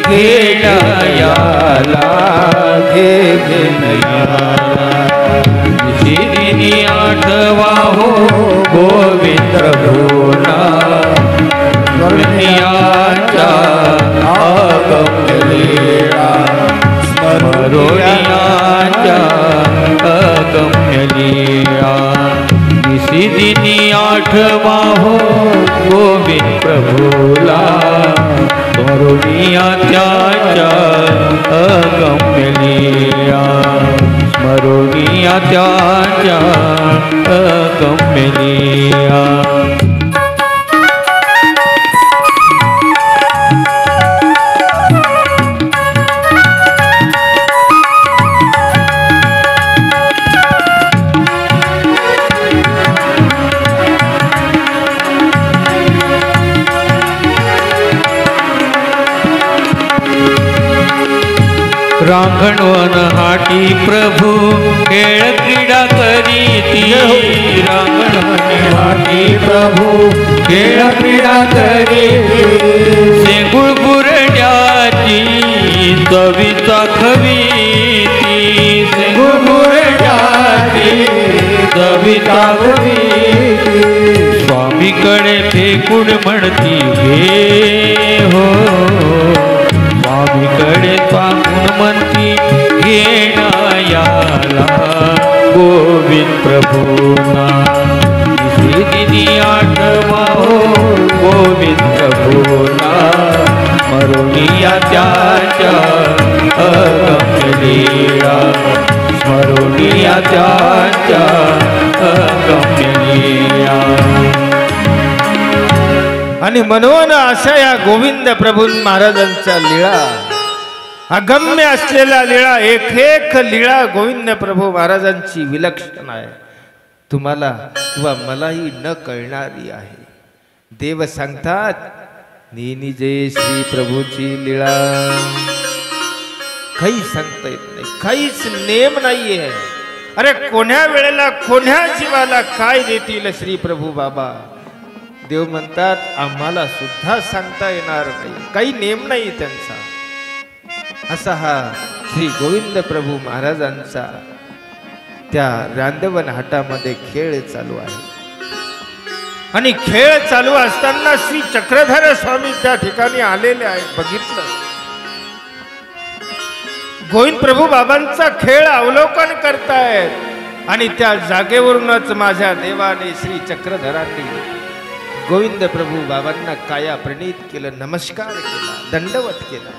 गेला याला घे घेनयाला. शिरीनी आठवा हो गोविंद भोला. स्मरण्याच्या अगम्यलीळा. स्मरण्याच्या अगम्यलीळा. निशिदिनी आठवा हो गोविंद प्रभूला. स्मरण्याच्या अगम्यलीळा. स्मरण्याच्या अगम्यलीळा. रांगणवन हाटी प्रभू खेळ क्रीडा करीती रांगणवन हाटी प्रभू खेळ क्रीडा करीती शेंगुळ बुरड्याची चविता खवीती शेंगुळ बुरड्याची चविता खवीती स्वामीकडे फेकून म्हणती घे हो स्वामीकडे पाहून म्हणती घेणायाला गोविंद प्रभूना दिनी आठवा हो गोविंद प्रभूना स्मरणीया त्याच्या अगम्य लीला स्मरणीया त्याच्या अगम्य लीला आणि म्हणून अशा या गोविंद प्रभू महाराजांच्या लीळा अगम्य असलेला लीळा एक एक लीळा गोविंद प्रभू महाराजांची विलक्षण आहे तुम्हाला किंवा मलाही न कळणारी आहे देव सांगतात नेनी जय श्री प्रभूची लीळा काही सांगता येत नाही काहीच नेम नाहीये अरे कोण्या वेळेला कोण्या जीवाला काय देतील श्री प्रभू बाबा देव म्हणतात आम्हाला सुद्धा सांगता येणार नाही काही नेम नाही त्यांचा असा हा श्री गोविंद प्रभू महाराजांचा त्या रांदवन हाटामध्ये खेळ चालू आहे आणि खेळ चालू असताना श्री चक्रधर स्वामी त्या ठिकाणी आलेले आहेत बघितलं गोविंद प्रभू बाबांचा खेळ अवलोकन करतायत आणि त्या जागेवरूनच माझ्या देवाने श्री चक्रधरांनी गोविंद प्रभू बाबांना काया प्रणीत केलं नमस्कार केला दंडवत केला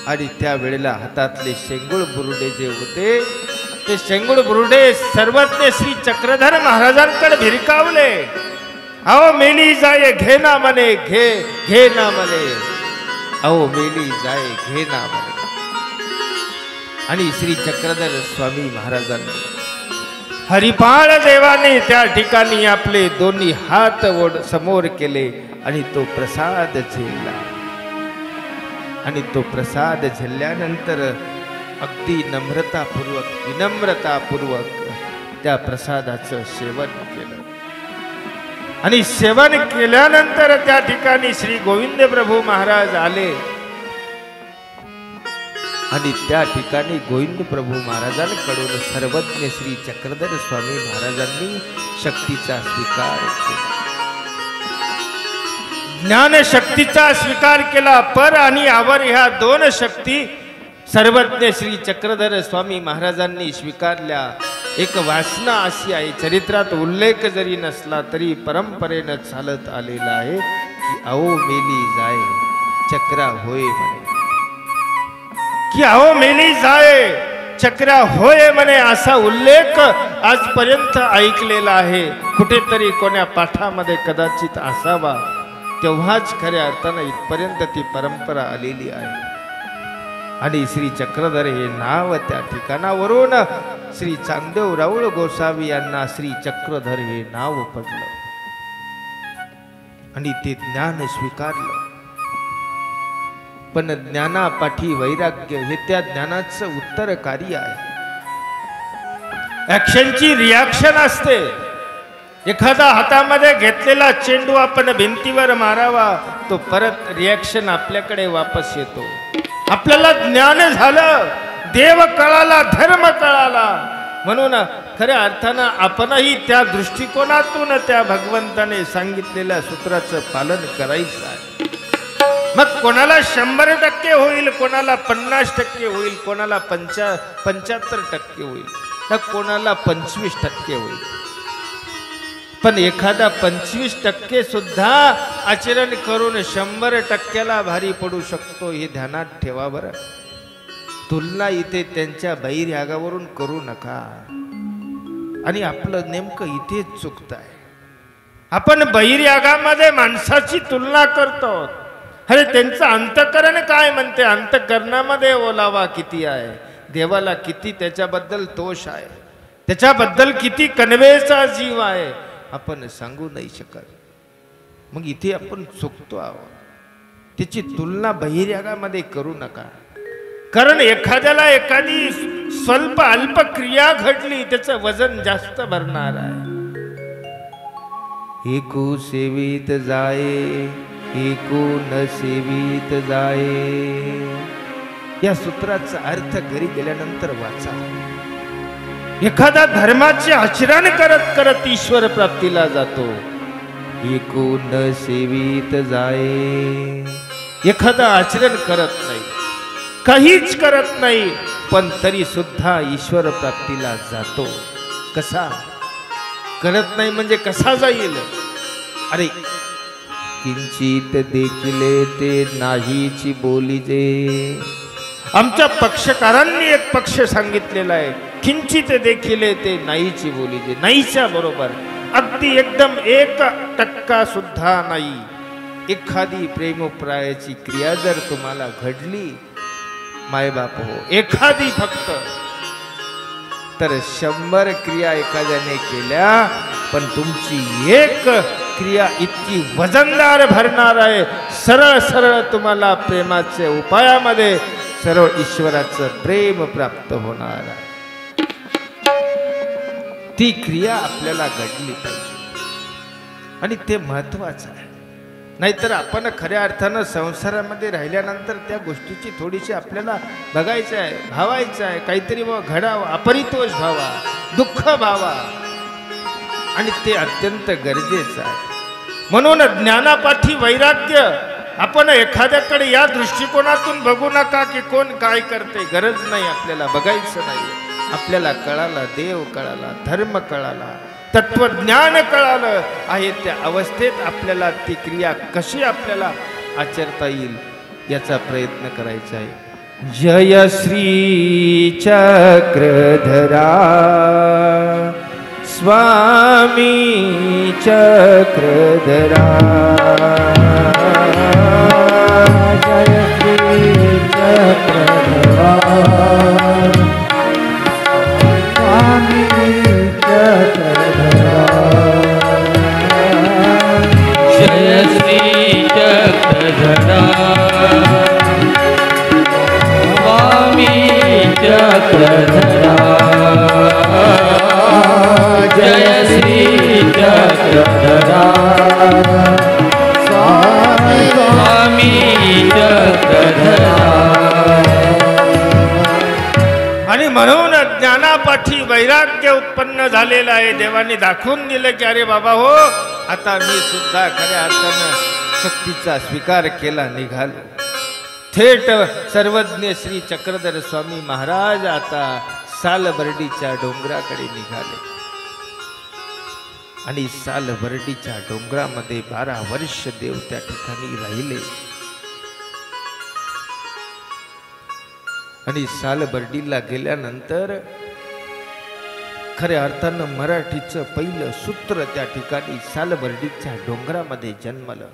आणि त्या वेळेला हातातले शेंगुळ बुरुडे जे होते ते शेंगुळ बुरुडे सर्वज्ञ श्री चक्रधर महाराजांकडे भिरकावले अहो मेली जाय घे ना मने घे घे ना मने अहो मेली जाय घे ना मने आणि श्री चक्रधर स्वामी महाराजांनी हरिपाळ देवाने त्या ठिकाणी आपले दोन्ही हात समोर केले आणि तो प्रसाद झेलला आणि तो प्रसाद झेलल्यानंतर अगदी नम्रतापूर्वक विनम्रतापूर्वक त्या प्रसादाचं सेवन केलं आणि सेवन केल्यानंतर त्या ठिकाणी श्री गोविंद प्रभू महाराज आले आणि त्या ठिकाणी गोविंद प्रभू महाराजांकडून सर्वज्ञ श्री चक्रधर स्वामी महाराजांनी शक्तीचा स्वीकार केला ज्ञान शक्तीचा स्वीकार केला पर आणि आवर ह्या दोन शक्ती सर्वज्ञ श्री चक्रधर स्वामी महाराजांनी स्वीकारल्या एक वासना अशी आहे चरित्रात उल्लेख जरी नसला तरी परंपरेनं चालत आलेला आहे की आओ मेली जाय चक्रा होय म्हणे की आओ मेली जाय चक्रा होय म्हणे असा उल्लेख आजपर्यंत ऐकलेला आहे कुठेतरी कोण्या पाठामध्ये कदाचित असावा तेव्हाच खऱ्या अर्थानं इथपर्यंत ती परंपरा आलेली आहे आणि श्री चक्रधर हे नाव त्या ठिकाणावरून श्री चांगदेव राऊळ गोसावी यांना श्री चक्रधर हे नाव पडलं आणि ते ज्ञान स्वीकारलं पण ज्ञानापाठी वैराग्य हे त्या ज्ञानाचं उत्तर कार्य आहे ऍक्शनची रिॲक्शन असते एखादा हातामध्ये घेतलेला चेंडू आपण भिंतीवर मारावा तो परत रिॲक्शन आपल्याकडे वापस येतो आपल्याला ज्ञान झालं देव कळाला धर्म कळाला म्हणून खऱ्या अर्थानं आपणही त्या दृष्टिकोनातून त्या भगवंताने सांगितलेल्या सूत्राचं पालन करायचं आहे मग कोणाला 100% होईल कोणाला 50% होईल कोणाला 75% होईल तर कोणाला 25% होईल पण एखादा 25% सुद्धा आचरण करून 100%ला भारी पडू शकतो हे ध्यानात ठेवा बरं तुलना इथे त्यांच्या बहिर्यागावरून करू नका आणि आपलं नेमकं इथेच चुकत आहे आपण बहिर्यागामध्ये माणसाची तुलना करतो अरे त्यांचं अंतकरण काय म्हणते अंतकरणामध्ये ओलावा किती आहे देवाला किती त्याच्याबद्दल तोष आहे त्याच्याबद्दल किती कणवेचा जीव आहे आपण सांगू नाही शकत मग इथे आपण चुकतो आहोत त्याची तुलना बहिर्यागामध्ये करू नका कारण एखाद्याला एखादी स्वल्प अल्प क्रिया घडली त्याचं वजन जास्त भरणार आहे. एकू सेवित जाये एकू न सेवित जाये, या सूत्राचा अर्थ घरी गेल्यानंतर वाचा. एखादा धर्माचे आचरण करत करत ईश्वर प्राप्तीला जातो. एकू न सेवित जाये, एखादा आचरण करत नाही, काहीच करत नाही, पण तरी सुद्धा ईश्वर प्राप्तीला जातो. कसा? करत नाही म्हणजे कसा जाईल? अरे किंचित देखिले ते नाहीची बोलीजे. आमच्या पक्षकारांनी एक पक्ष सांगितलेला आहे, किंचित देखिले ते नाहीची बोलीजे. नाहीच्या बरोबर, अगदी एकदम 1% सुद्धा नाही. एखादी प्रेमप्रायाची क्रिया जर तुम्हाला घडली मायबाप हो, एखादी फक्त, तर 100 क्रिया एखाद्याने केल्या, पण तुमची एक क्रिया इतकी वजनदार भरणार आहे. सरळ सरळ तुम्हाला प्रेमाच्या उपायामध्ये सरळ ईश्वराचं प्रेम प्राप्त होणार आहे. ती क्रिया आपल्याला घडली पाहिजे आणि ते महत्वाचं आहे. नाहीतर आपण खऱ्या अर्थानं संसारामध्ये राहिल्यानंतर त्या गोष्टीची थोडीशी आपल्याला बघायचं आहे, भावायचं आहे, काहीतरी घडावं, अपरितोष भावा, दुःख भावा, आणि ते अत्यंत गरजेचं आहे. म्हणून ज्ञानापाठी वैराग्य. आपण एखाद्याकडे या दृष्टिकोनातून बघू नका की कोण काय करते, गरज नाही, आपल्याला बघायचं नाही. आपल्याला कळालं, देव कळाला, धर्म कळाला, तत्वज्ञान कळालं आहे, त्या अवस्थेत आपल्याला ती क्रिया कशी आपल्याला आचरता येईल याचा प्रयत्न करायचा आहे. जय श्री चक्रधरा स्वामी चक्रधरा, जय श्री चक्रधरा स्वामी चक्रधरा, जय श्री चक्रधरा स्वामी चक्रधरा, जय श्री चक्रधरा स्वामी चक्रधरा. आणि म्हणून ज्ञानापाठी वैराग्य उत्पन्न झालेलं आहे. देवाने दाखवून दिलं की अरे बाबा हो, आता मी सुद्धा खऱ्या अर्थानं शक्तीचा स्वीकार केला, निघालो. थेट सर्वज्ञ श्री चक्रधर स्वामी महाराज आता सालबर्डीच्या डोंगराकडे निघाले. आणि सालबर्डीच्या डोंगरामध्ये 12 वर्ष देव त्या ठिकाणी राहिले. आणि सालबर्डीला गेल्यानंतर खऱ्या अर्थानं मराठीचं पहिलं सूत्र त्या ठिकाणी सालबर्डीच्या डोंगरामध्ये जन्मलं.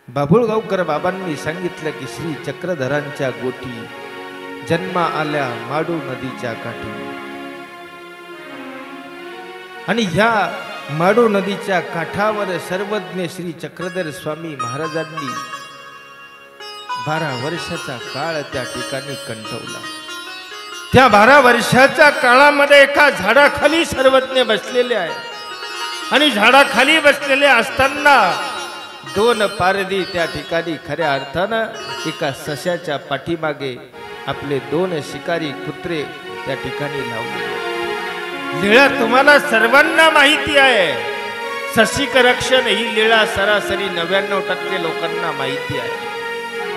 बाभुळगावकर बाबांनी सांगितलं की श्री चक्रधरांच्या गोटी जन्मा आल्या माडू नदीच्या काठी. आणि ह्या माडू नदीच्या काठावर सर्वज्ञ श्री चक्रधर स्वामी महाराजांनी 12 वर्षाचा काळ त्या ठिकाणी कंठवला. त्या 12 वर्षाच्या काळामध्ये एका झाडाखाली सर्वज्ञ बसलेले आहे. आणि झाडाखाली बसलेले असताना 2 पारधी त्या ठिकाणी खऱ्या अर्थानं एका सश्याच्या पाठीमागे आपले 2 शिकारी कुत्रे त्या ठिकाणी लावले. लीळा तुम्हाला सर्वांना माहिती आहे. सशिक रक्षण ही लीळा सरासरी 99% लोकांना माहिती आहे.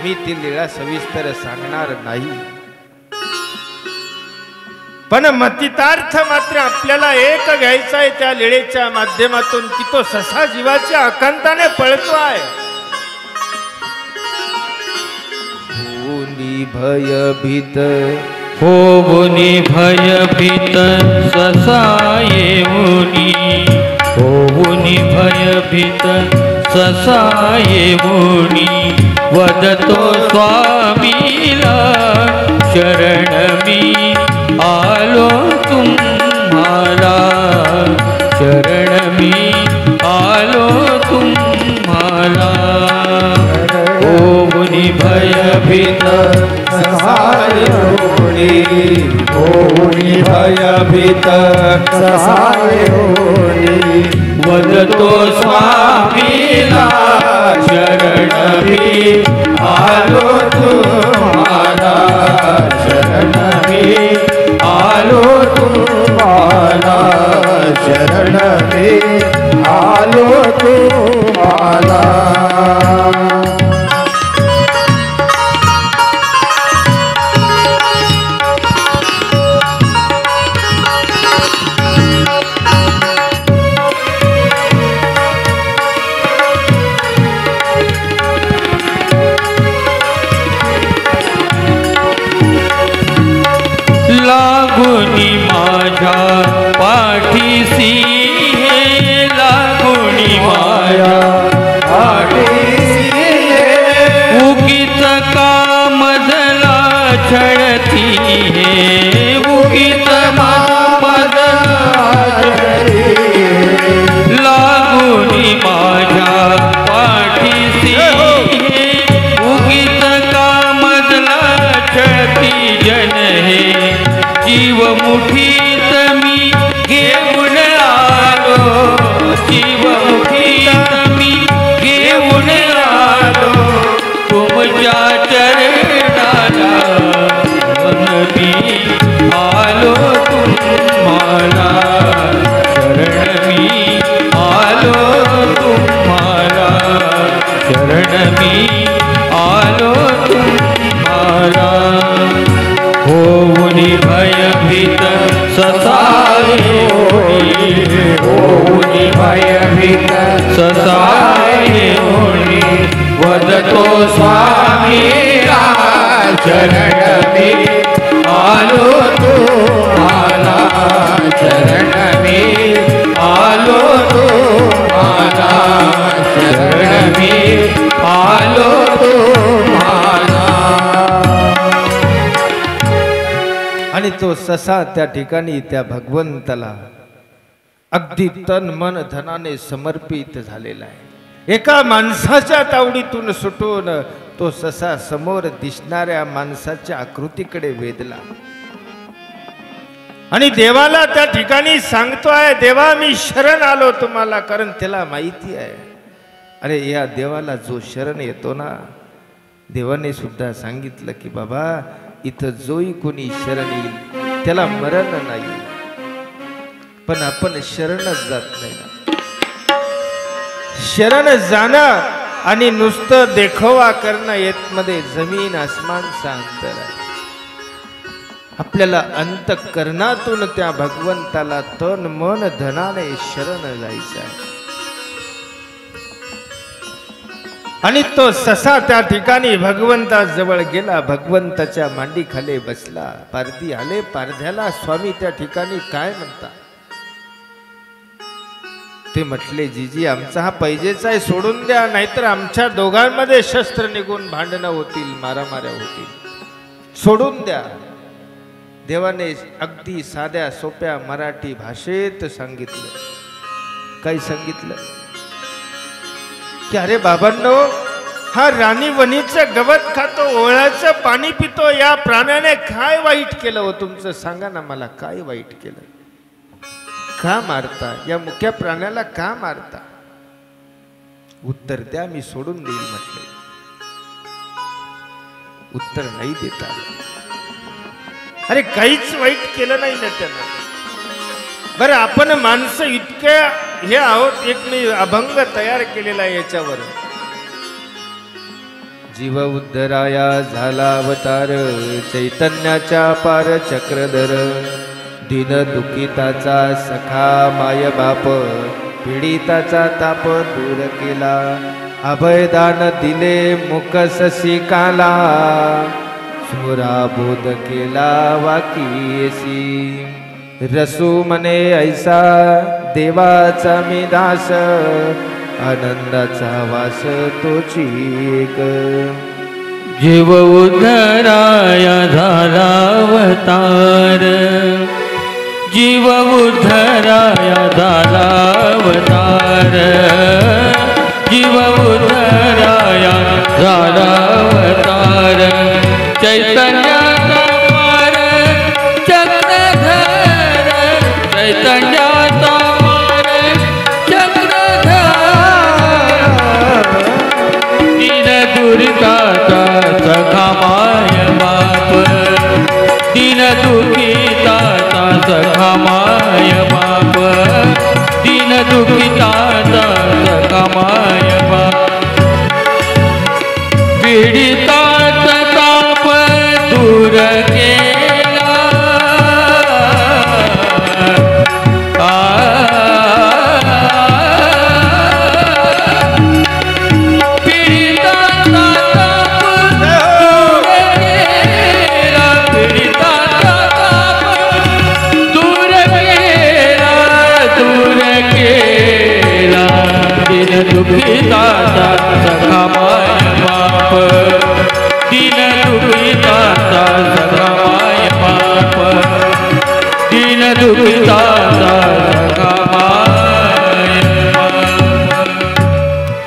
मी ती लीळा सविस्तर सांगणार नाही. पण मतितार्थ मात्र आपल्याला एक घ्यायचा आहे त्या लीळेच्या माध्यमातून की तो ससा जीवाच्या आकांताने पळतो आहे. होनी भयभीत, होऊनी भयभीत ससा येऊनी, होऊनी भयभीत ससा येऊनी, वदतो स्वामीला शरण मी आलो तुम्हाला, शरण मी आलो तुम्हाला. होऊनी भयभीत सहाय होनी होनी भयभीत सहाय होनी वदतो स्वामीला शरण मी आलो तुम्हाला शरण मी आलो तुम्हाला शरण मी आलो तुम्हाला लागुनी माझ्या पाठीसी हे लागुनी माझ्या पाठीसी उगीच कामदला छळती हे उगीच कामदला लागुनी माझ्या पाठीसी हे उगीच कामदला छळती जन हे जीव मुठीत मी घेऊन आलो जीव मुठीत मी घेऊन आलो तुमच्या चरणाला मन मी आलो तुम्हाला शरण मी आलो तुम्हाला शरण मी आलो तुम्हाला होऊनी भयभीत ससाय होनी होऊनी भयभीत ससाय होनी वदतो स्वामीला शरण मी आलो तुम्हाला शरण मी आलो तुम्हाला शरण मी आलो तुम्हाला आणि तो ससा त्या ठिकाणी त्या भगवंताला अगदी तन मन धनाने समर्पित झालेला आहे। एका माणसाच्या तावडीतून सुटून तो ससा समोर दिसणाऱ्या माणसाच्या आकृतीकडे वेधला आणि देवाला त्या ठिकाणी सांगतोय, देवा मी शरण आलो तुम्हाला, कारण त्याला माहिती आहे अरे या देवाला जो शरण येतो ना, देवाने सुद्धा सांगितलं की बाबा इथं जोई कोणी शरण येईल त्याला मरण नाही, पण आपण शरणच जात नाही ना। शरण जाणं आणि नुसतं देखावा करणं यामध्ये जमीन आसमानचा अंतर आहे। आपल्याला अंतःकरणातून त्या भगवंताला तन मन धनाने शरण जायचं आहे। आणि तो ससा त्या ठिकाणी भगवंता जवळ गेला, भगवंताच्या मांडी खाली बसला। पारधी आले, पारध्याला स्वामी त्या ठिकाणी काय म्हणता? ते म्हटले जीजी आमचा हा पैजेचा आहे, सोडून द्या, नाहीतर आमच्या दोघांमध्ये शस्त्र निघून भांडणं होतील, मारामाऱ्या होतील, सोडून द्या। देवाने अगदी साध्या सोप्या मराठी भाषेत सांगितलं, काय सांगितलं की अरे बाबांनो, हा राणी वनीचं गवत खातो, ओळ्याचं पाणी पितो, या प्राण्याने काय वाईट केलं हो तुमचं? सांगा ना मला, काय वाईट केलं? का मारता? या मुक्या प्राण्याला का मारता? उत्तर द्या, मी सोडून देईल म्हटले। उत्तर नाही देता। अरे काहीच वाईट केलं नाही ना त्यानं। बरं आपण माणसं इतक्या हे आहोत, एक मी अभंग तयार केलेला आहे याच्यावर। जीव उद्धराया झाला अवतार, चैतन्याच्या पार चक्रधर, दीन दुखिताचा सखा माय बाप, पीडिताचा ताप दूर केला, अभयदान दिले मुकससी काला, सुरा बोध केला वाकीसी, रसू मने ऐसा देवाचा मी दास, आनंदाचा वास तोची एक, जीव उद्धराया झाला अवतार, जीव उद्धराया झाला अवतार, जीव उद्धराया झाला अवतार, चैतन्याचा पार चक्रधर, चैतन्याचा पार चक्रधर, दीन दुर्गाचा सखा माय बाप, दीन दुःखिताचा सखा माय बाप, दीन दुःखिताचा सखा माय बाप, पीडिताचा ताप दूर केला, पीडिताचा ताप दूर केला, पीडिताचा ताप दूर केला, दूर केला, दीन दुःखिताचा सखा माय बाप, दीन दुःखिताचा सखा माय बाप, दीन दुःखिताचा सखा माय बाप.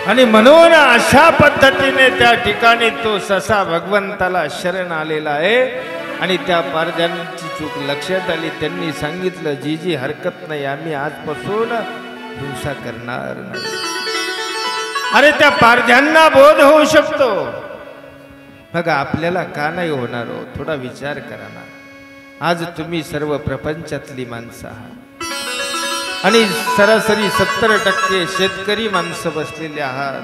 आणि म्हणून अशा पद्धतीने त्या ठिकाणी तो ससा भगवंताला शरण आलेला आहे. आणि त्या पारध्यांची चूक लक्षात आली. त्यांनी सांगितलं, जी जी हरकत नाही, आम्ही आजपासून हिंसा करणार नाही. अरे त्या पारध्यांना बोध होऊ शकतो. बघा आपल्याला का नाही होणार हो? थोडा विचार करा ना. आज तुम्ही सर्व प्रपंचातली माणसं आहात आणि सरासरी 70% शेतकरी माणसं बसलेले आहात.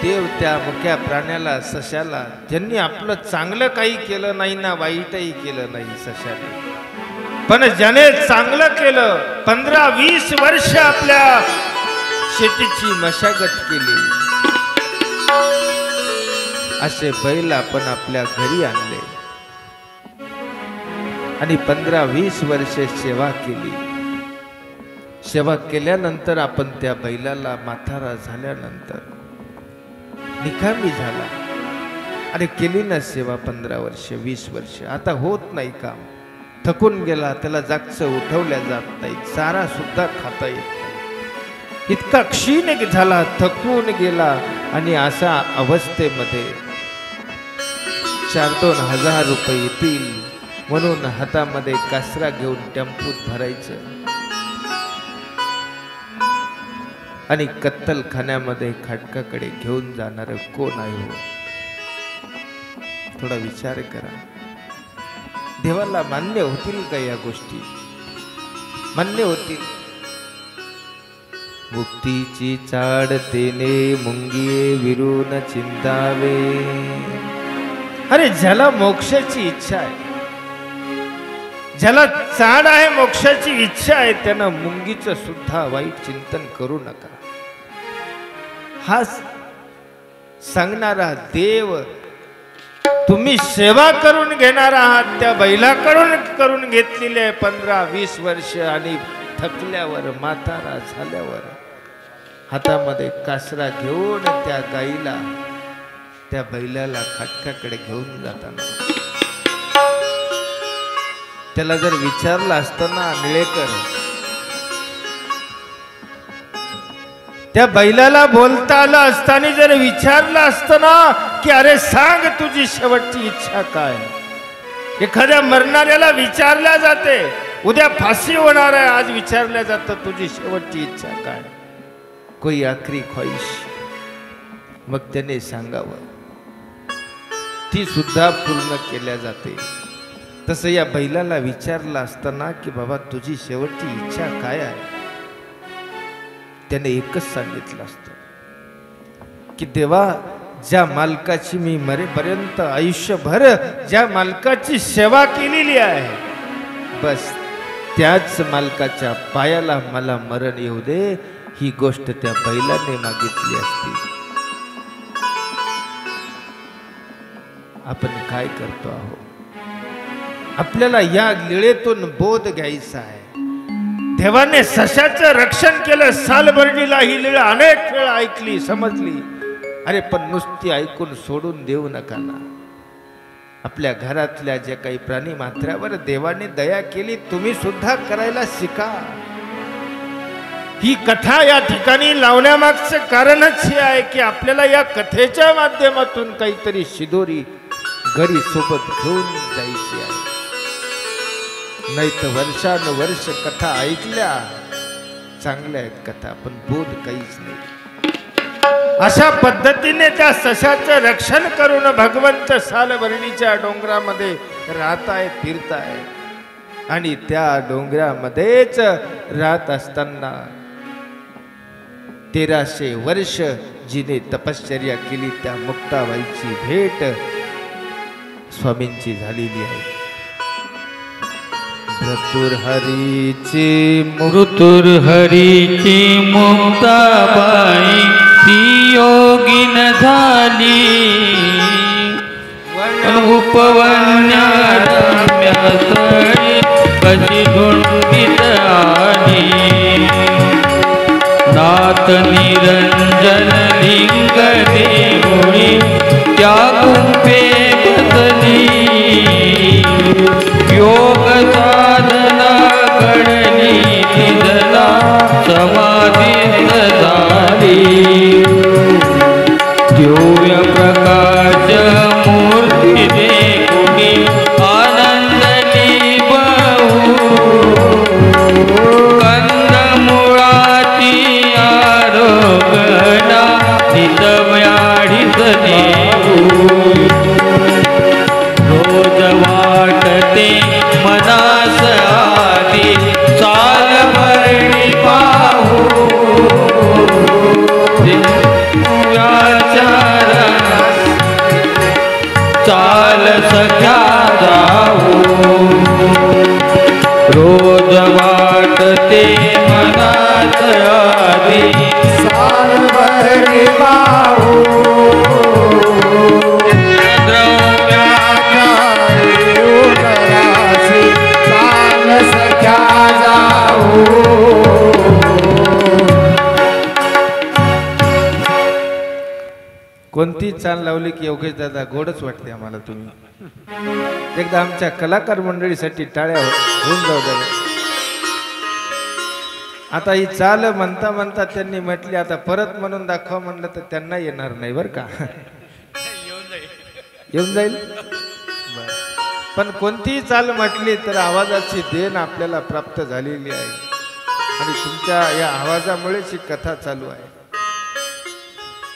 देव त्या मुक्या प्राण्याला, सशाला, ज्यांनी आपलं चांगलं काही केलं नाही ना वाईटही केलं नाही सशाने, पण ज्याने चांगलं केलं, 15-20 वर्ष आपल्या शेतीची मशागत केली, असे बैल आपण आपल्या घरी आणले आणि 15-20 वर्ष सेवा केली. सेवा केल्यानंतर आपण त्या बैलाला म्हातारा झाल्यानंतर निकामी झाला. अरे केली ना सेवा 15 वर्ष 20 वर्ष, आता होत नाही काम, थकून गेला, त्याला जागचं उठवल्या जात नाही, चारा सुद्धा खाता येत नाही, इतका क्षीण झाला, थकून गेला. आणि अशा अवस्थेमध्ये 4-2 हजार रुपये येतील म्हणून हातामध्ये कासरा घेऊन टेम्पोत भरायचं आणि कत्तलखान्यामध्ये खाटकाकडे घेऊन जाणार कोण आहे हो? थोडा विचार करा. देवाला मान्य होतील का या गोष्टी? मान्य होतील? मुक्तीची चाड तेने मुंगिये विरून चिंतावे. अरे ज्याला मोक्षाची इच्छा आहे, ज्याला चाड आहे, मोक्षाची इच्छा आहे, त्यानं मुंगीचं सुद्धा वाईट चिंतन करू नका. हा सांगणारा देव, तुम्ही सेवा करून घेणार आहात, त्या बैलाकडून करून घेतलेली आहे 15-20 वर्ष. आणि थकल्यावर, म्हातारा झाल्यावर हातामध्ये कासरा घेऊन त्या गाईला, त्या बैलाला खाटकाकडे घेऊन जाताना त्याला जर विचारलं असताना, निळेकर, त्या बैलाला बोलता आलं असताना जर विचारलं असताना की अरे सांग तुझी शेवटची इच्छा काय? एखाद्या मरणाऱ्याला विचारल्या जाते, उद्या फाशी होणार आहे, आज विचारल्या जातं तुझी शेवटची इच्छा काय, कोई आखरी ख्वाहिश. मग त्याने सांगावं, ती सुद्धा पूर्ण केल्या जाते. तसं या बैलाला विचारलं असताना की बाबा तुझी शेवटची इच्छा काय आहे, त्याने एकच सांगितलं असतं की देवा, ज्या मालकाची मी मरेपर्यंत आयुष्यभर ज्या मालकाची सेवा केलेली आहे, बस त्याच मालकाच्या पायाला मला मरण येऊ दे. ही गोष्ट त्या बैलाने मागितली असती. आपण काय करतो आहोत? आपल्याला या लीळेतून बोध घ्यायचा आहे. देवाने सशाचं रक्षण केलं. सालबर्डीला ही लीळ अनेक वेळा ऐकली, समजली. अरे पण नुसती ऐकून सोडून देऊ नका ना. आपल्या घरातल्या ज्या काही प्राणी मात्रावर देवाने दया केली, तुम्ही सुद्धा करायला शिका. ही कथा या ठिकाणी लावण्यामागचं कारणच हे आहे की आपल्याला या कथेच्या माध्यमातून काहीतरी शिदोरी घरी सोबत घेऊन जायची आहे. नाही तर वर्षानुवर्ष कथा ऐकल्या, चांगल्या आहेत कथा, पण बोध काहीच नाही. अशा पद्धतीने त्या सशाचं रक्षण करून भगवंत सालबर्णीच्या डोंगरामध्ये राहतायत, फिरतायत. आणि त्या डोंगरामध्येच राहत असताना 1300 वर्ष जिने तपश्चर्या केली त्या मुक्ताबाईची भेट स्वामींची झालेली आहे. मृतुर हरीची मुक्ताबाई ती योगीन झाली. उपवन्यारम्यस्थळी कशी धुंडीत आली. नाथ निरंजन लिंग देऊळी त्या गुंफे बसली. योग साधना घडली निधना समाधीत झाली. दिव्य प्रकाश मूर्ती देखुनी आनंदली बहु. कंदमुळाची आरोगणा नितव्याढीच देऊ. रोज वाटते मनास आधी सालबर्णी पाहू. चाल सख्या जाऊ. रोज वाटते मनास आधी सालबर्णी पाहू. कोणती चाल लावली की योगेश दादा गोडच वाटते आम्हाला. तुम्ही एकदा आमच्या कलाकार मंडळीसाठी टाळ्या होऊन जाऊ द्या. आता ही चाल म्हणता म्हणता त्यांनी म्हटली आता परत म्हणून दाखवा म्हणलं तर त्यांना येणार नाही बरं का. येऊन जाईल. पण कोणतीही चाल म्हटली तर आवाजाची देण आपल्याला प्राप्त झालेली आहे आणि तुमच्या या आवाजामुळेच ही कथा चालू आहे.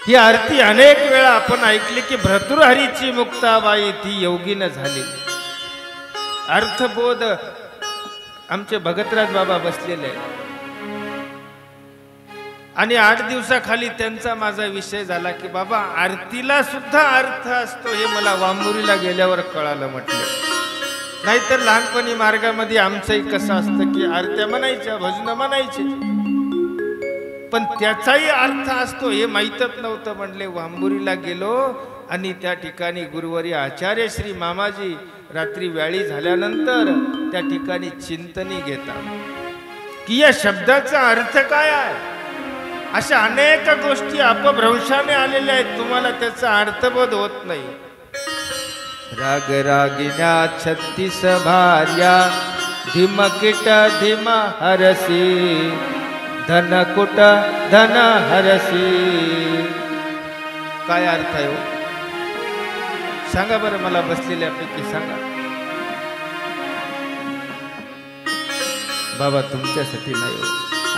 ही आरती अनेक वेळा आपण ऐकली की भर्तृहरीची मुक्ताबाई ती योगीन झाली. अर्थबोध आमचे भगतराज बाबा बसलेले आहेत आणि 8 दिवसाखाली त्यांचा माझा विषय झाला की बाबा आरतीला सुद्धा अर्थ असतो हे मला वांबुरीला गेल्यावर कळालं. म्हटलं नाहीतर लहानपणी मार्गामध्ये आमचंही कसं असतं की आरत्या म्हणायच्या, भजनं म्हणायचे, पण त्याचाही अर्थ असतो हे माहीतच नव्हतं. म्हणले वांबुरीला गेलो आणि त्या ठिकाणी गुरुवारी आचार्य श्री मामाजी रात्री व्याळी झाल्यानंतर त्या ठिकाणी चिंतनी घेतात की या शब्दाचा अर्थ काय आहे. अशा अनेक गोष्टी अपभ्रंशाने आलेल्या आहेत, तुम्हाला त्याचा अर्थबोध होत नाही. राग रागिन्या 36 भार्या धीमकिट धीम हरसी. धन कुट धन हरसी. काय अर्थ आहे हो? सांगा बरं मला, बसलेल्यापैकी सांगा. बाबा तुमच्यासाठी नाही हो.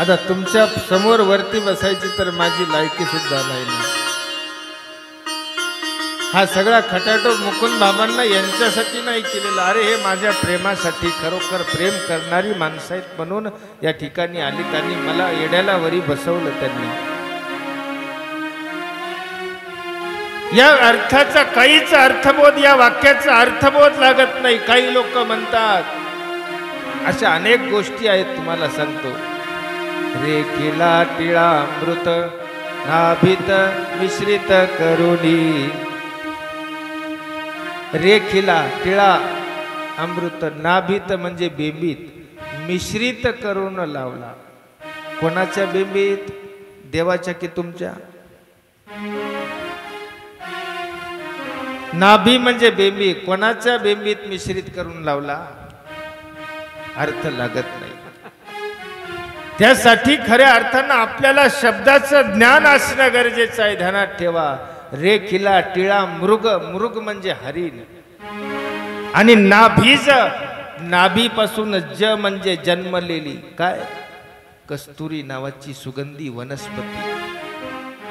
आता तुमच्या समोर वरती बसायची तर माझी लायकी सुद्धा नाही. हा सगळा खटाटोप मुकुंद बाबांना यांच्यासाठी नाही केलेला. अरे हे माझ्या प्रेमासाठी, खरोखर प्रेम करणारी माणसं आहेत म्हणून या ठिकाणी आली. त्यांनी मला येड्याला वरी बसवलं. त्यांनी या अर्थाचा काहीच अर्थबोध, या वाक्याचा अर्थबोध लागत नाही. काही लोक म्हणतात अशा अनेक गोष्टी आहेत. तुम्हाला सांगतो, रेखिला टिळा अमृत नाभित मिश्रित करुणी. रेखिला टिळा अमृत, नाभित म्हणजे बेंबीत, मिश्रित करून लावला. कोणाच्या बेंबीत? देवाच्या की तुमच्या? नाभी म्हणजे बेंबी, कोणाच्या बेंबीत मिश्रित करून लावला? अर्थ लागत नाही. त्यासाठी खऱ्या अर्थानं आपल्याला शब्दाचं ज्ञान असणं गरजेचं आहे. ध्यानात ठेवा. रे किला टिळा मृग, मृग म्हणजे हरिण. आणि नाभीज, नाभीपासून ज म्हणजे जन्मलेली काय, कस्तुरी नावाची सुगंधी वनस्पती.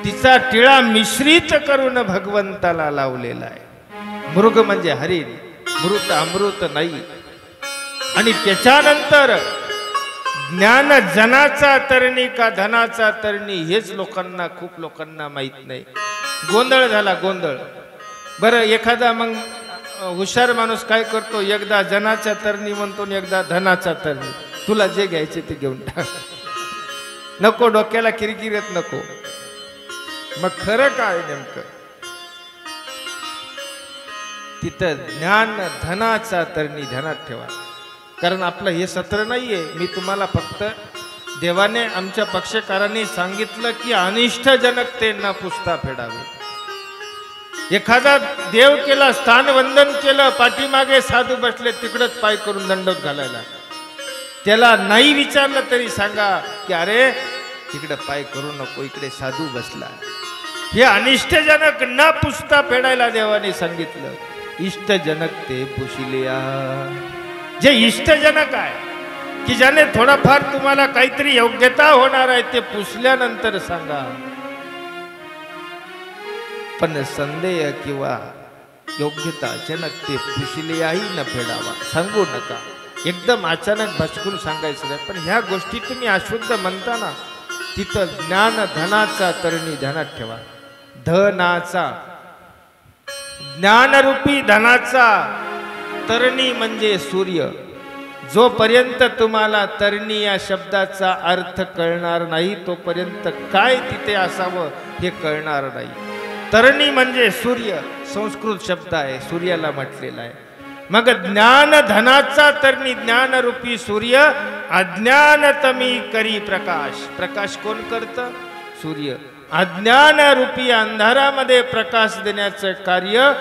तिचा टिळा मिश्रित करून भगवंताला लावलेला आहे. मृग म्हणजे हरिण, मृत अमृत नाही. आणि त्याच्यानंतर ज्ञान जनाचा तरणी का धनाचा तरणी हेच लोकांना, खूप लोकांना माहित नाही. गोंधळ झाला, गोंधळ. बरं, एखादा मग हुशार माणूस काय करतो, एकदा जनाच्या तरणी म्हणतो, एकदा धनाचा तरणी. तुला जे घ्यायचे ते घेऊन टाक, नको डोक्याला किरकिरत नको. मग खरं काय नेमकं, तिथं ज्ञान धनाचा तरणी. ध्यानात ठेवा. कारण आपलं हे सत्र नाहीये. मी तुम्हाला फक्त देवाने, आमच्या पक्षकारांनी सांगितलं की अनिष्टजनकतेंना पुसता फेडावे. एखादा देव केला, स्थानवंदन केलं, पाठीमागे साधू बसले, तिकडच पाय करून दंडवत घालायला. त्याला नाही विचारलं तरी सांगा की अरे तिकडे पाय करू नको, इकडे साधू बसला. हे अनिष्टजनक न पुसता फेडायला देवाने सांगितलं. इष्टजनक ते पुशिलिया. जे इष्टजनक आहे की ज्याने थोडाफार तुम्हाला काहीतरी योग्यता होणार आहे ते पुसल्यानंतर सांगा. पण संदेह किंवा योग्यता जनक ते पुशिलियाही न फेडावा. सांगू नका, एकदम अचानक भचकून सांगायचं नाही. पण ह्या गोष्टी तुम्ही अशुद्ध म्हणताना तिथं ज्ञान धनाचा तरणी. ध्यानात ठेवा. धनाचा, ज्ञानरूपी धनाचा तरणी म्हणजे सूर्य. जोपर्यंत तुम्हाला तरणी या शब्दाचा अर्थ कळणार नाही तोपर्यंत काय तिथे असावं हे कळणार नाही. तरणी म्हणजे सूर्य, संस्कृत शब्द आहे, सूर्याला म्हटलेला आहे. मग ज्ञान धनाचा तरणी, ज्ञानरूपी सूर्य. अज्ञानतमी करी प्रकाश. प्रकाश कोण करतं? सूर्य. अज्ञानरूपी अंधारामध्ये प्रकाश देण्याचं कार्य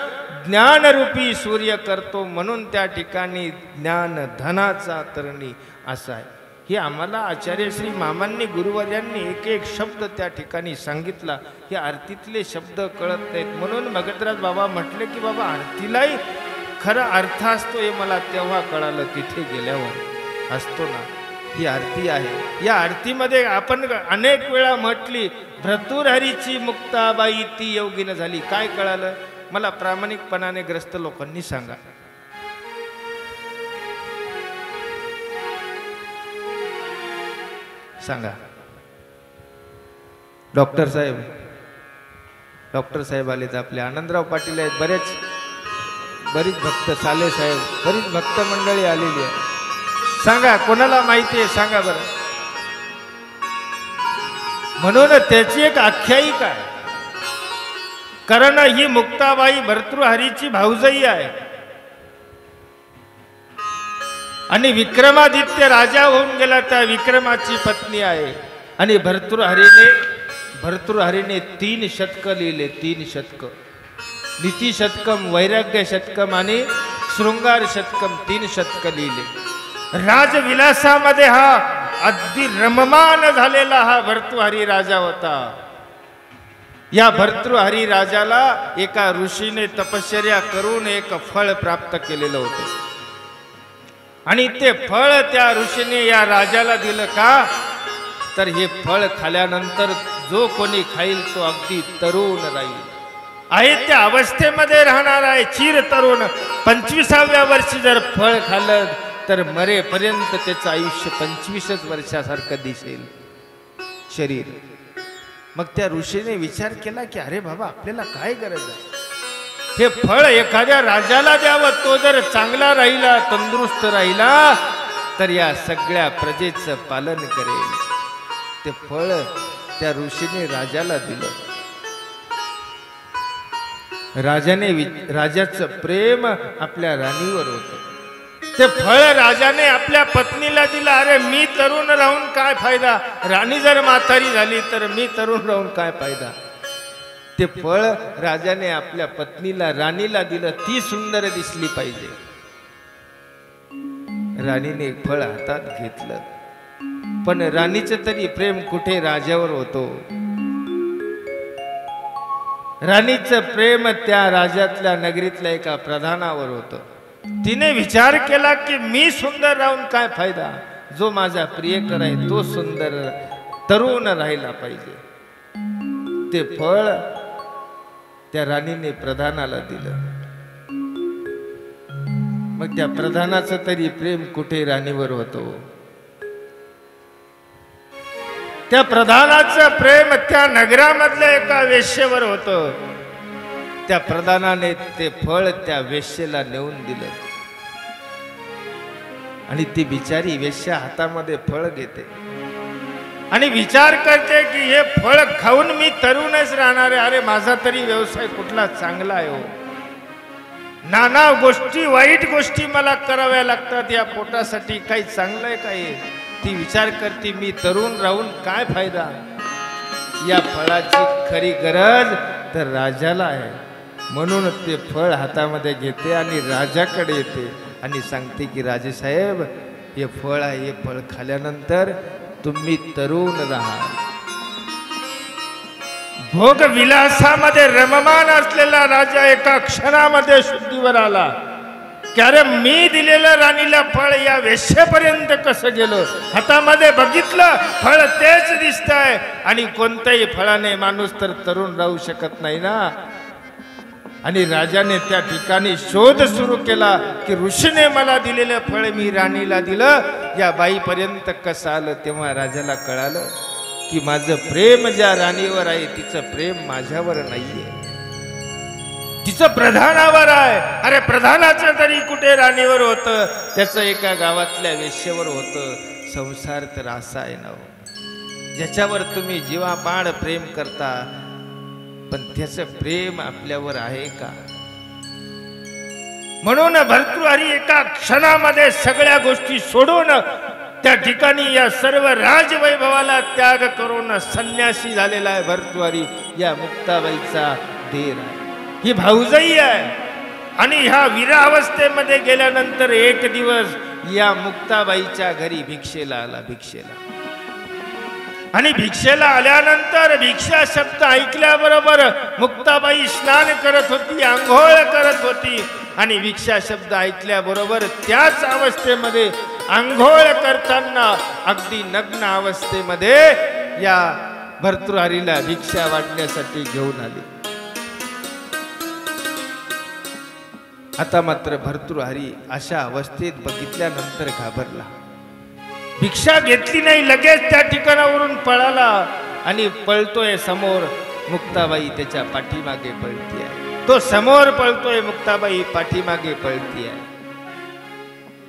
ज्ञानरूपी सूर्य करतो. म्हणून त्या ठिकाणी ज्ञान धनाचा तरणी असा आहे. हे आम्हाला आचार्य श्री मामांनी, गुरुवर्यांनी एक एक शब्द त्या ठिकाणी सांगितला. हे आरतीतले शब्द कळत नाहीत म्हणून भगतराज बाबा म्हटले की बाबा आरतीलाही खरा अर्थ असतो हे मला तेव्हा कळालं, तिथे गेल्यावर असतो ना. ही आरती आहे. या आरतीमध्ये आपण अनेक वेळा म्हटली भर्तृहरीची मुक्ताबाई ती योगिन झाली. काय कळालं मला प्रामाणिकपणाने ग्रस्त लोकांनी सांगा. सांगा. डॉक्टर साहेब, डॉक्टर साहेब आलेत आपले, आनंदराव पाटील आहेत, बरीच भक्त, साले साहेब, बरीच भक्त मंडळी आलेली आहे. सांगा कोणाला माहिती आहे सांगा बरं. म्हणून त्याची एक आख्यायिका आहे. कारण ही मुक्ताबाई भर्तृहरीची भाऊजाई आहे आणि विक्रमादित्य राजा होऊन गेला त्या विक्रमाची पत्नी आहे. आणि भर्तृहरीने 3 शतक लिहिले. 3 शतक. नीती शतकम, वैराग्य शतकम आणि शृंगार शतकम. 3 शतक लिहिले. राजविलासामध्ये हा अगदी रममान झालेला हा भर्तृहरी राजा होता. या भर्तृहरी राजाला एका ऋषीने तपश्चर्या करून एक फळ प्राप्त केलेलं होतं आणि ते फळ त्या ऋषीने या राजाला दिलं. का तर हे फळ खाल्यानंतर जो कोणी खाईल तो अगदी तरुण राहील. आहे त्या अवस्थेमध्ये राहणार आहे, चिर तरुण. 25व्या वर्षी जर फळ खाल्लं तर मरेपर्यंत त्याचं आयुष्य 25च वर्षासारखं दिसेल शरीर. मग त्या ऋषीने विचार केला की अरे बाबा आपल्याला काय गरज आहे, हे फळ एखाद्या राजाला द्यावं. तो जर चांगला राहिला, तंदुरुस्त राहिला तर या सगळ्या प्रजेचं पालन करेल. ते फळ त्या ऋषीने राजाला दिलं. राजाचं प्रेम आपल्या राणीवर होतं. ते फळ राजाने आपल्या पत्नीला दिलं. अरे मी तरुण राहून काय फायदा, राणी जर म्हातारी झाली तर मी तरुण राहून काय फायदा. ते फळ राजाने आपल्या पत्नीला, राणीला दिलं. ती सुंदर दिसली पाहिजे. राणीने फळ हातात घेतलं पण राणीचं तरी प्रेम कुठे राजावर होतो. राणीचं प्रेम त्या राजातल्या नगरीतल्या एका प्रधानावर होतं. तिने विचार केला की मी सुंदर राहून काय फायदा, जो माझा प्रियकर आहे तो सुंदर तरुण राहिला पाहिजे. ते फळ त्या राणीने प्रधानाला दिलं. मग त्या प्रधानाचं तरी प्रेम कुठे राणीवर होतो. त्या प्रधानाचं प्रेम त्या नगरामधल्या एका वेश्येवर होतं. त्या प्रधानाने ते फळ त्या वेश्येला नेऊन दिलं आणि ती बिचारी वेश्या हातामध्ये फळ घेते आणि विचार करते की हे फळ खाऊन मी तरुणच राहणार आहे. अरे माझा तरी व्यवसाय कुठला चांगला आहे हो. नाना गोष्टी वाईट गोष्टी मला कराव्या लागतात या पोटासाठी, काही चांगलं आहे काय. ती विचार करते मी तरुण राहून काय फायदा. या फळाची खरी गरज तर राजाला आहे. म्हणून ते फळ हातामध्ये घेते आणि राजाकडे येते आणि सांगते की राजेसाहेब हे फळ आहे, हे फळ खाल्यानंतर तुम्ही तरुण राहा. भोग विलासामध्ये रममान असलेला राजा एका क्षणामध्ये शुद्धीवर आला की अरे मी दिलेलं राणीला फळ या वेश्येपर्यंत कसं गेलं. हातामध्ये बघितलं फळ तेच दिसतंय आणि कोणत्याही फळाने माणूस तर तरुण राहू शकत नाही ना. आणि राजाने त्या ठिकाणी शोध सुरू केला की ऋषीने मला दिलेलं फळ मी राणीला दिलं, या बाईपर्यंत कसं आलं. तेव्हा राजाला कळालं की माझं प्रेम ज्या राणीवर आहे तिचं प्रेम माझ्यावर नाहीये, तिचं प्रधानावर आहे. अरे प्रधानाचं तरी कुठे राणीवर होतं, त्याचं एका गावातल्या वेश्येवर होतं. संसार तर असा आहे ना ज्याच्यावर तुम्ही जीवापाड प्रेम करता पण त्याचं प्रेम आपल्यावर आहे का. म्हणून भर्तृहरी एका क्षणामध्ये सगळ्या गोष्टी सोडून त्या ठिकाणी या सर्व राजवैभवाला त्याग करून संन्यासी झालेला आहे. भर्तृहरी या मुक्ताबाईचा देर आहे, ही भाऊजाई आहे. आणि ह्या वीरावस्थेमध्ये गेल्यानंतर एक दिवस या मुक्ताबाईच्या घरी भिक्षेला आला. आणि भिक्षेला आल्यानंतर भिक्षा शब्द ऐकल्याबरोबर मुक्ताबाई स्नान करत होती, आंघोळ करत होती. आणि भिक्षा शब्द ऐकल्याबरोबर त्याच अवस्थेमध्ये आंघोळ करताना अगदी नग्न अवस्थेमध्ये या भर्तृहरीला भिक्षा वाटण्यासाठी घेऊन आली. आता मात्र भर्तृहरी अशा अवस्थेत बघितल्यानंतर घाबरला. भिक्षा घेतली नाही, लगेच त्या ठिकाणावरून पळाला आणि पळतोय समोर. मुक्ताबाई त्याच्या पाठीमागे पळती आहे. तो समोर पळतोय, मुक्ताबाई पाठीमागे पळती आहे.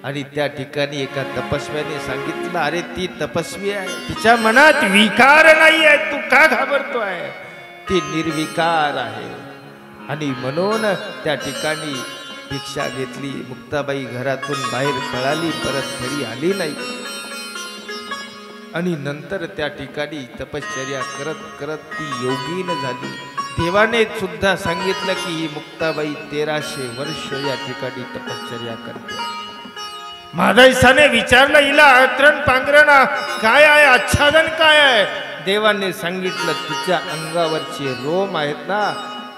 आणि त्या ठिकाणी एका तपस्व्याने सांगितलं अरे ती तपस्वी आहे, तिच्या मनात विकार नाही आहे, तू का घाबरतोय. ती निर्विकार आहे. आणि म्हणून त्या ठिकाणी भिक्षा घेतली. मुक्ताबाई घरातून बाहेर पळाली, परत घरी आली नाही. आणि नंतर त्या ठिकाणी तपश्चर्या करत करत ती योगीन झाली. देवाने सुद्धा सांगितलं की ही मुक्ताबाई 1300 वर्ष या ठिकाणी तपश्चर्या करते. महादाईसाने विचारलं हिला आतरण पांघरण काय आहे, आच्छादन काय आहे. देवाने सांगितलं तिच्या अंगावरचे रोम आहेत ना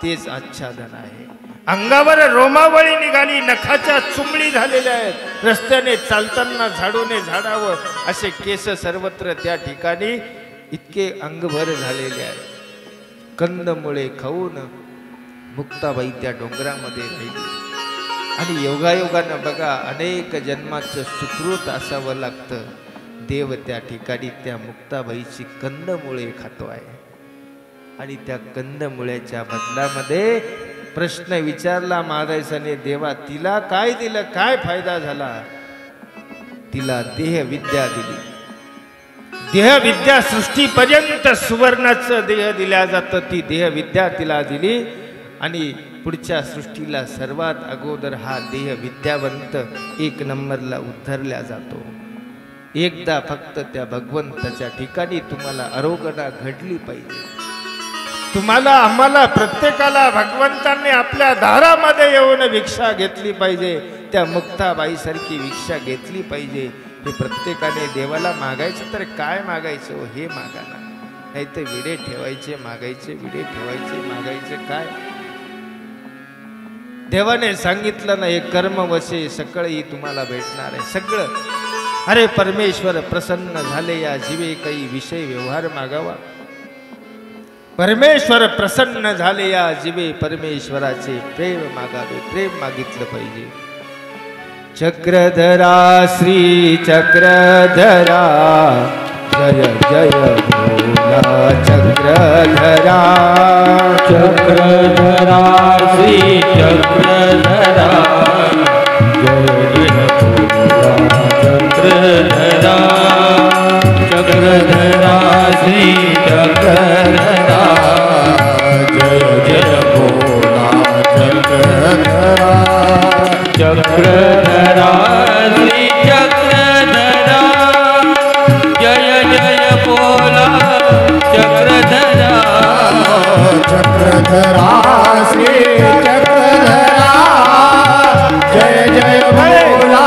तेच आच्छादन आहे. अंगावर रोमावळी निघाली, नखाच्या चुमडी झालेल्या आहेत, रस्त्याने चालताना झाडूने झाडावं असे केस सर्वत्र त्या ठिकाणी इतके अंगभर झालेले आहेत. कंदमुळे खाऊन मुक्ताबाई त्या डोंगरामध्ये राहिली. आणि योगायोगानं बघा अनेक जन्माचं सुकृत असावं लागतं. देव त्या ठिकाणी त्या मुक्ताबाईची कंदमुळे खातो आहे. आणि त्या कंदमुळ्याच्या बदलामध्ये प्रश्न विचारला महादाईसाने, देवा तिला काय दिलं, काय फायदा झाला. तिला देह विद्या दिली. देह विद्या सृष्टीपर्यंत सुवर्णाचं देह दिल्या जातं, ती देह विद्या तिला दिली. आणि पुढच्या सृष्टीला सर्वात अगोदर हा देह विद्यावंत 1 नंबरला उद्धरल्या जातो. एकदा फक्त त्या भगवंताच्या ठिकाणी तुम्हाला आरोगणा घडली पाहिजे. तुम्हाला आम्हाला प्रत्येकाला भगवंतांनी आपल्या दारामध्ये येऊन भिक्षा घेतली पाहिजे. त्या मुक्ताबाईसारखी भिक्षा घेतली पाहिजे. हे प्रत्येकाने देवाला मागायचं तर काय मागायचं हो? हे मागा ना, नाही तर विडे ठेवायचे मागायचे, विडे ठेवायचे मागायचे काय? देवाने सांगितलं ना, हे कर्म वशे सकळही तुम्हाला भेटणार आहे सगळं. अरे परमेश्वर प्रसन्न झाले या जीवे काही विषय व्यवहार मागावा. परमेश्वर प्रसन्न झाले या जीवे परमेश्वराचे प्रेम मागावे, प्रेम मागितलं पाहिजे. चक्रधरा श्री चक्रधरा जय जय भोला चक्रधरा. चक्रधरा श्री चक्रधरा जय जय भोला चक्रधरा. चक्रधरा श्री चक्रधरा जय जय भोला चक्रधरा. चक्रधरा श्री चक्रधरा जय जय भोला चक्रधरा. चक्रधरा श्री चक्रधरा जय जय भोला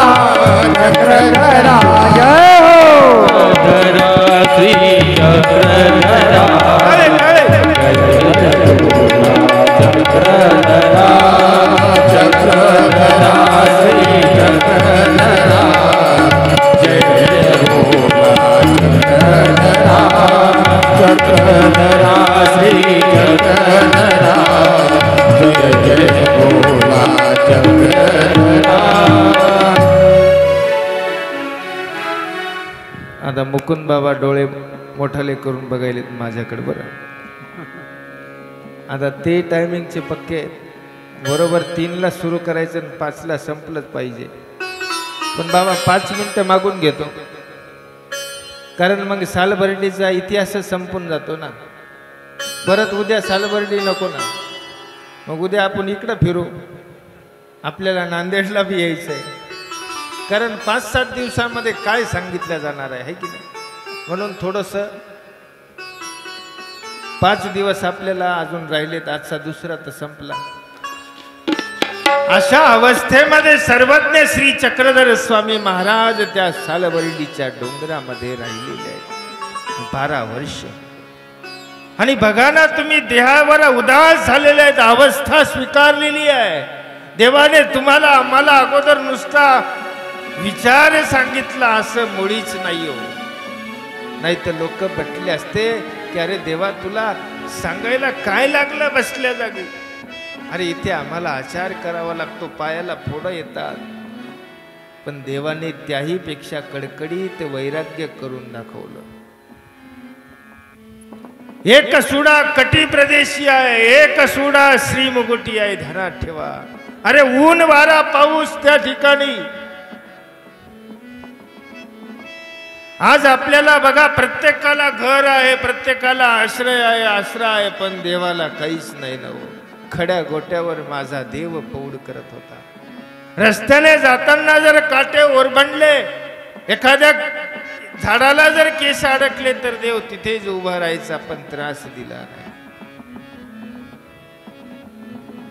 चक्रधरा. जय हो चक्रधरा श्री चक्रधरा जय जय भोला चक्रधरा. चक्रधरा श्री चक्रधरा जय जय भोला चक्रधरा. चक्रधरा श्री चक्रधरा जय जय भोला चक्रधरा. आता मुकुंद बाबा डोळे मोठाले करून बघायले माझ्याकडे. बरं आता ते टायमिंगचे पक्के आहेत. बरोबर 3ला सुरू करायचं आणि 5ला संपलंच पाहिजे. पण बाबा 5 मिनिटं मागून घेतो, कारण मग सालबर्डीचा इतिहासच संपून जातो ना. परत उद्या सालबर्डी नको ना, मग उद्या आपण इकडं फिरू. आपल्याला नांदेडला बी यायचं आहे, कारण 5-7 दिवसामध्ये काय सांगितलं जाणार आहे की नाही. म्हणून थोडंसं 5 दिवस आपल्याला अजून राहिलेत. आजचा दुसरा तर संपला. अशा अवस्थेमध्ये सर्वज्ञ श्री चक्रधर स्वामी महाराज त्या सालबर्डीच्या डोंगरामध्ये राहिलेले आहेत 12 वर्ष. आणि बघा ना तुम्ही, देहावर उदास झालेले आहेत, अवस्था स्वीकारलेली आहे. देवाने तुम्हाला आम्हाला अगोदर नुसता विचार सांगितला असं मुळीच नाही हो. नाही तर लोक बटले असते की अरे देवा तुला सांगायला काय लागलं बसल्या जागी. अरे इथे आम्हाला आचार करावा लागतो, पायाला फोडं येतात. पण देवाने त्याही पेक्षा कडकडीत वैराग्य करून दाखवलं. एक सुडा कटी प्रदेशी आहे, एक सुडा श्री मुकुटी आहे, ध्यानात ठेवा. अरे ऊन वारा पाऊस त्या ठिकाणी. आज आपल्याला बघा, प्रत्येकाला घर आहे, प्रत्येकाला आश्रय आहे, आसरा आहे, पण देवाला काहीच नाही ना हो. खड्या गोट्यावर माझा देव पौड करत होता. रस्त्याने जाताना जर काटे ओरबंडले, एखाद्या झाडाला जर केस अडकले तर देव तिथेच उभा राहायचा, पण त्रास दिला नाही.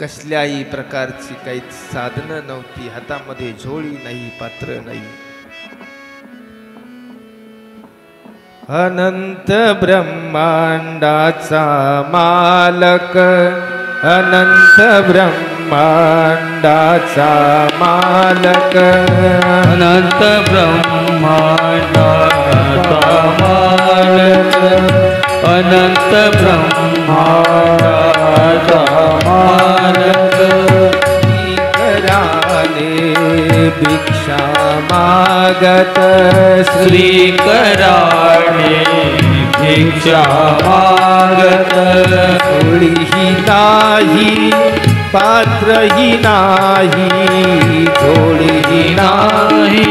कसल्याही प्रकारची काही साधनं नव्हती, हातामध्ये झोळी नाही, पात्र नाही. अनंत ब्रह्मांडाचा मालक, अनंत ब्रह्मांडाचा मालक, अनंत ब्रह्मांडाचा मालक, अनंत ब्रह्मांडाचा मालक. कराने भिक्षा मागत, श्रीकराणे भिक्षा मागत. झोळीही नाही, पात्रही नाही, झोळीही नाही,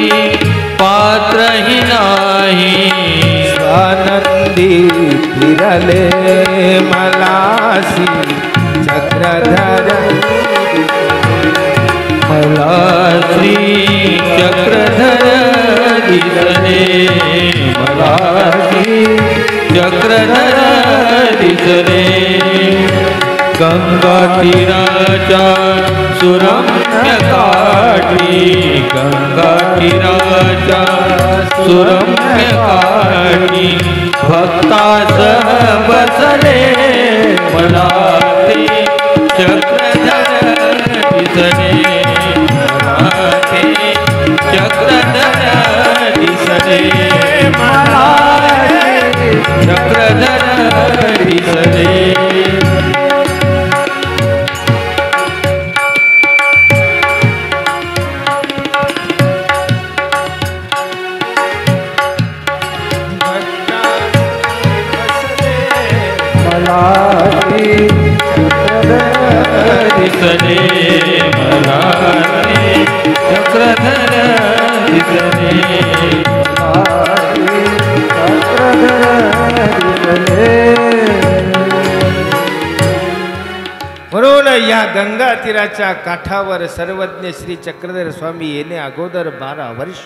पात्रही नाही. स्वानंदी फिरले मलासी चक्रधर, मला श्री चक्रधर दिसले, मला श्री चक्रधर दिसले. गंगा तीराच्या सुरम्य काठी, पायी गंगा तीराच्या सुरम्य काठी भक्तासह बसले मला ते चक्रधर दिसले मला ते चक्रधर दिसले मला ते चक्रधर दिसले दिसले मला चक्रधर दिसले म्हणून या गंगा तीराच्या काठावर सर्वज्ञ श्री चक्रधर स्वामी येणे अगोदर 12 वर्ष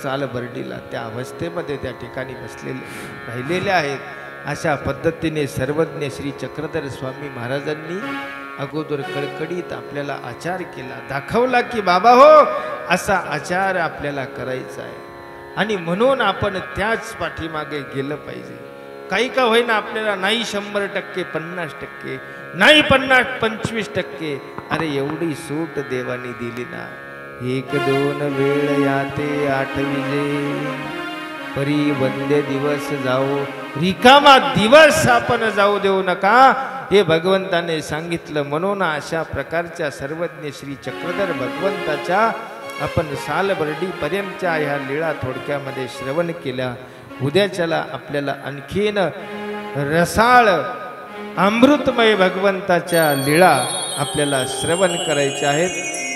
सालबर्डीला त्या अवस्थेमध्ये त्या ठिकाणी बसलेले राहिलेले आहेत. अशा पद्धतीने सर्वज्ञ श्री चक्रधर स्वामी महाराजांनी अगोदर कडकडीत आपल्याला आचार केला, दाखवला की बाबा हो असा आचार आपल्याला करायचा आहे. आणि म्हणून आपण त्याच पाठीमागे गेलं पाहिजे. काही का होईना आपल्याला नाही 100%, 50%, नाही 50-25%. अरे एवढी सूट देवानी दिली ना. 1-2 वेळ याते आठविले परी वंदे दिवस जाओ. रिकामा दिवस आपण जाऊ देऊ नका हे भगवंताने सांगितलं. म्हणून अशा प्रकारच्या सर्वज्ञ श्री चक्रधर भगवंताच्या आपण सालबर्डी पर्यंतच्या ह्या लीळा थोडक्यामध्ये श्रवण केल्या. उद्याच्याला आपल्याला आणखीन रसाळ अमृतमय भगवंताच्या लीळा आपल्याला श्रवण करायच्या आहेत.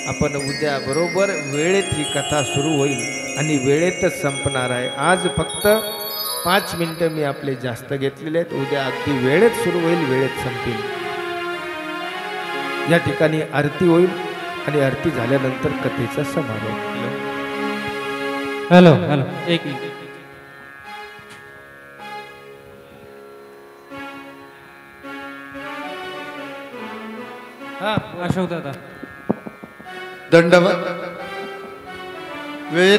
आपण उद्या बरोबर वेळेत ही कथा सुरू होईल आणि वेळेतच संपणार आहे. आज फक्त 5 मिनिटं मी आपले जास्त घेतलेले आहेत. उद्या अगदी वेळेत सुरू होईल, वेळेत संपेल. या ठिकाणी आरती होईल आणि आरती झाल्यानंतर कथेचा समारोप. हॅलो हॅलो एक मिनिट. हा अशोक दादा दंडवत वेळ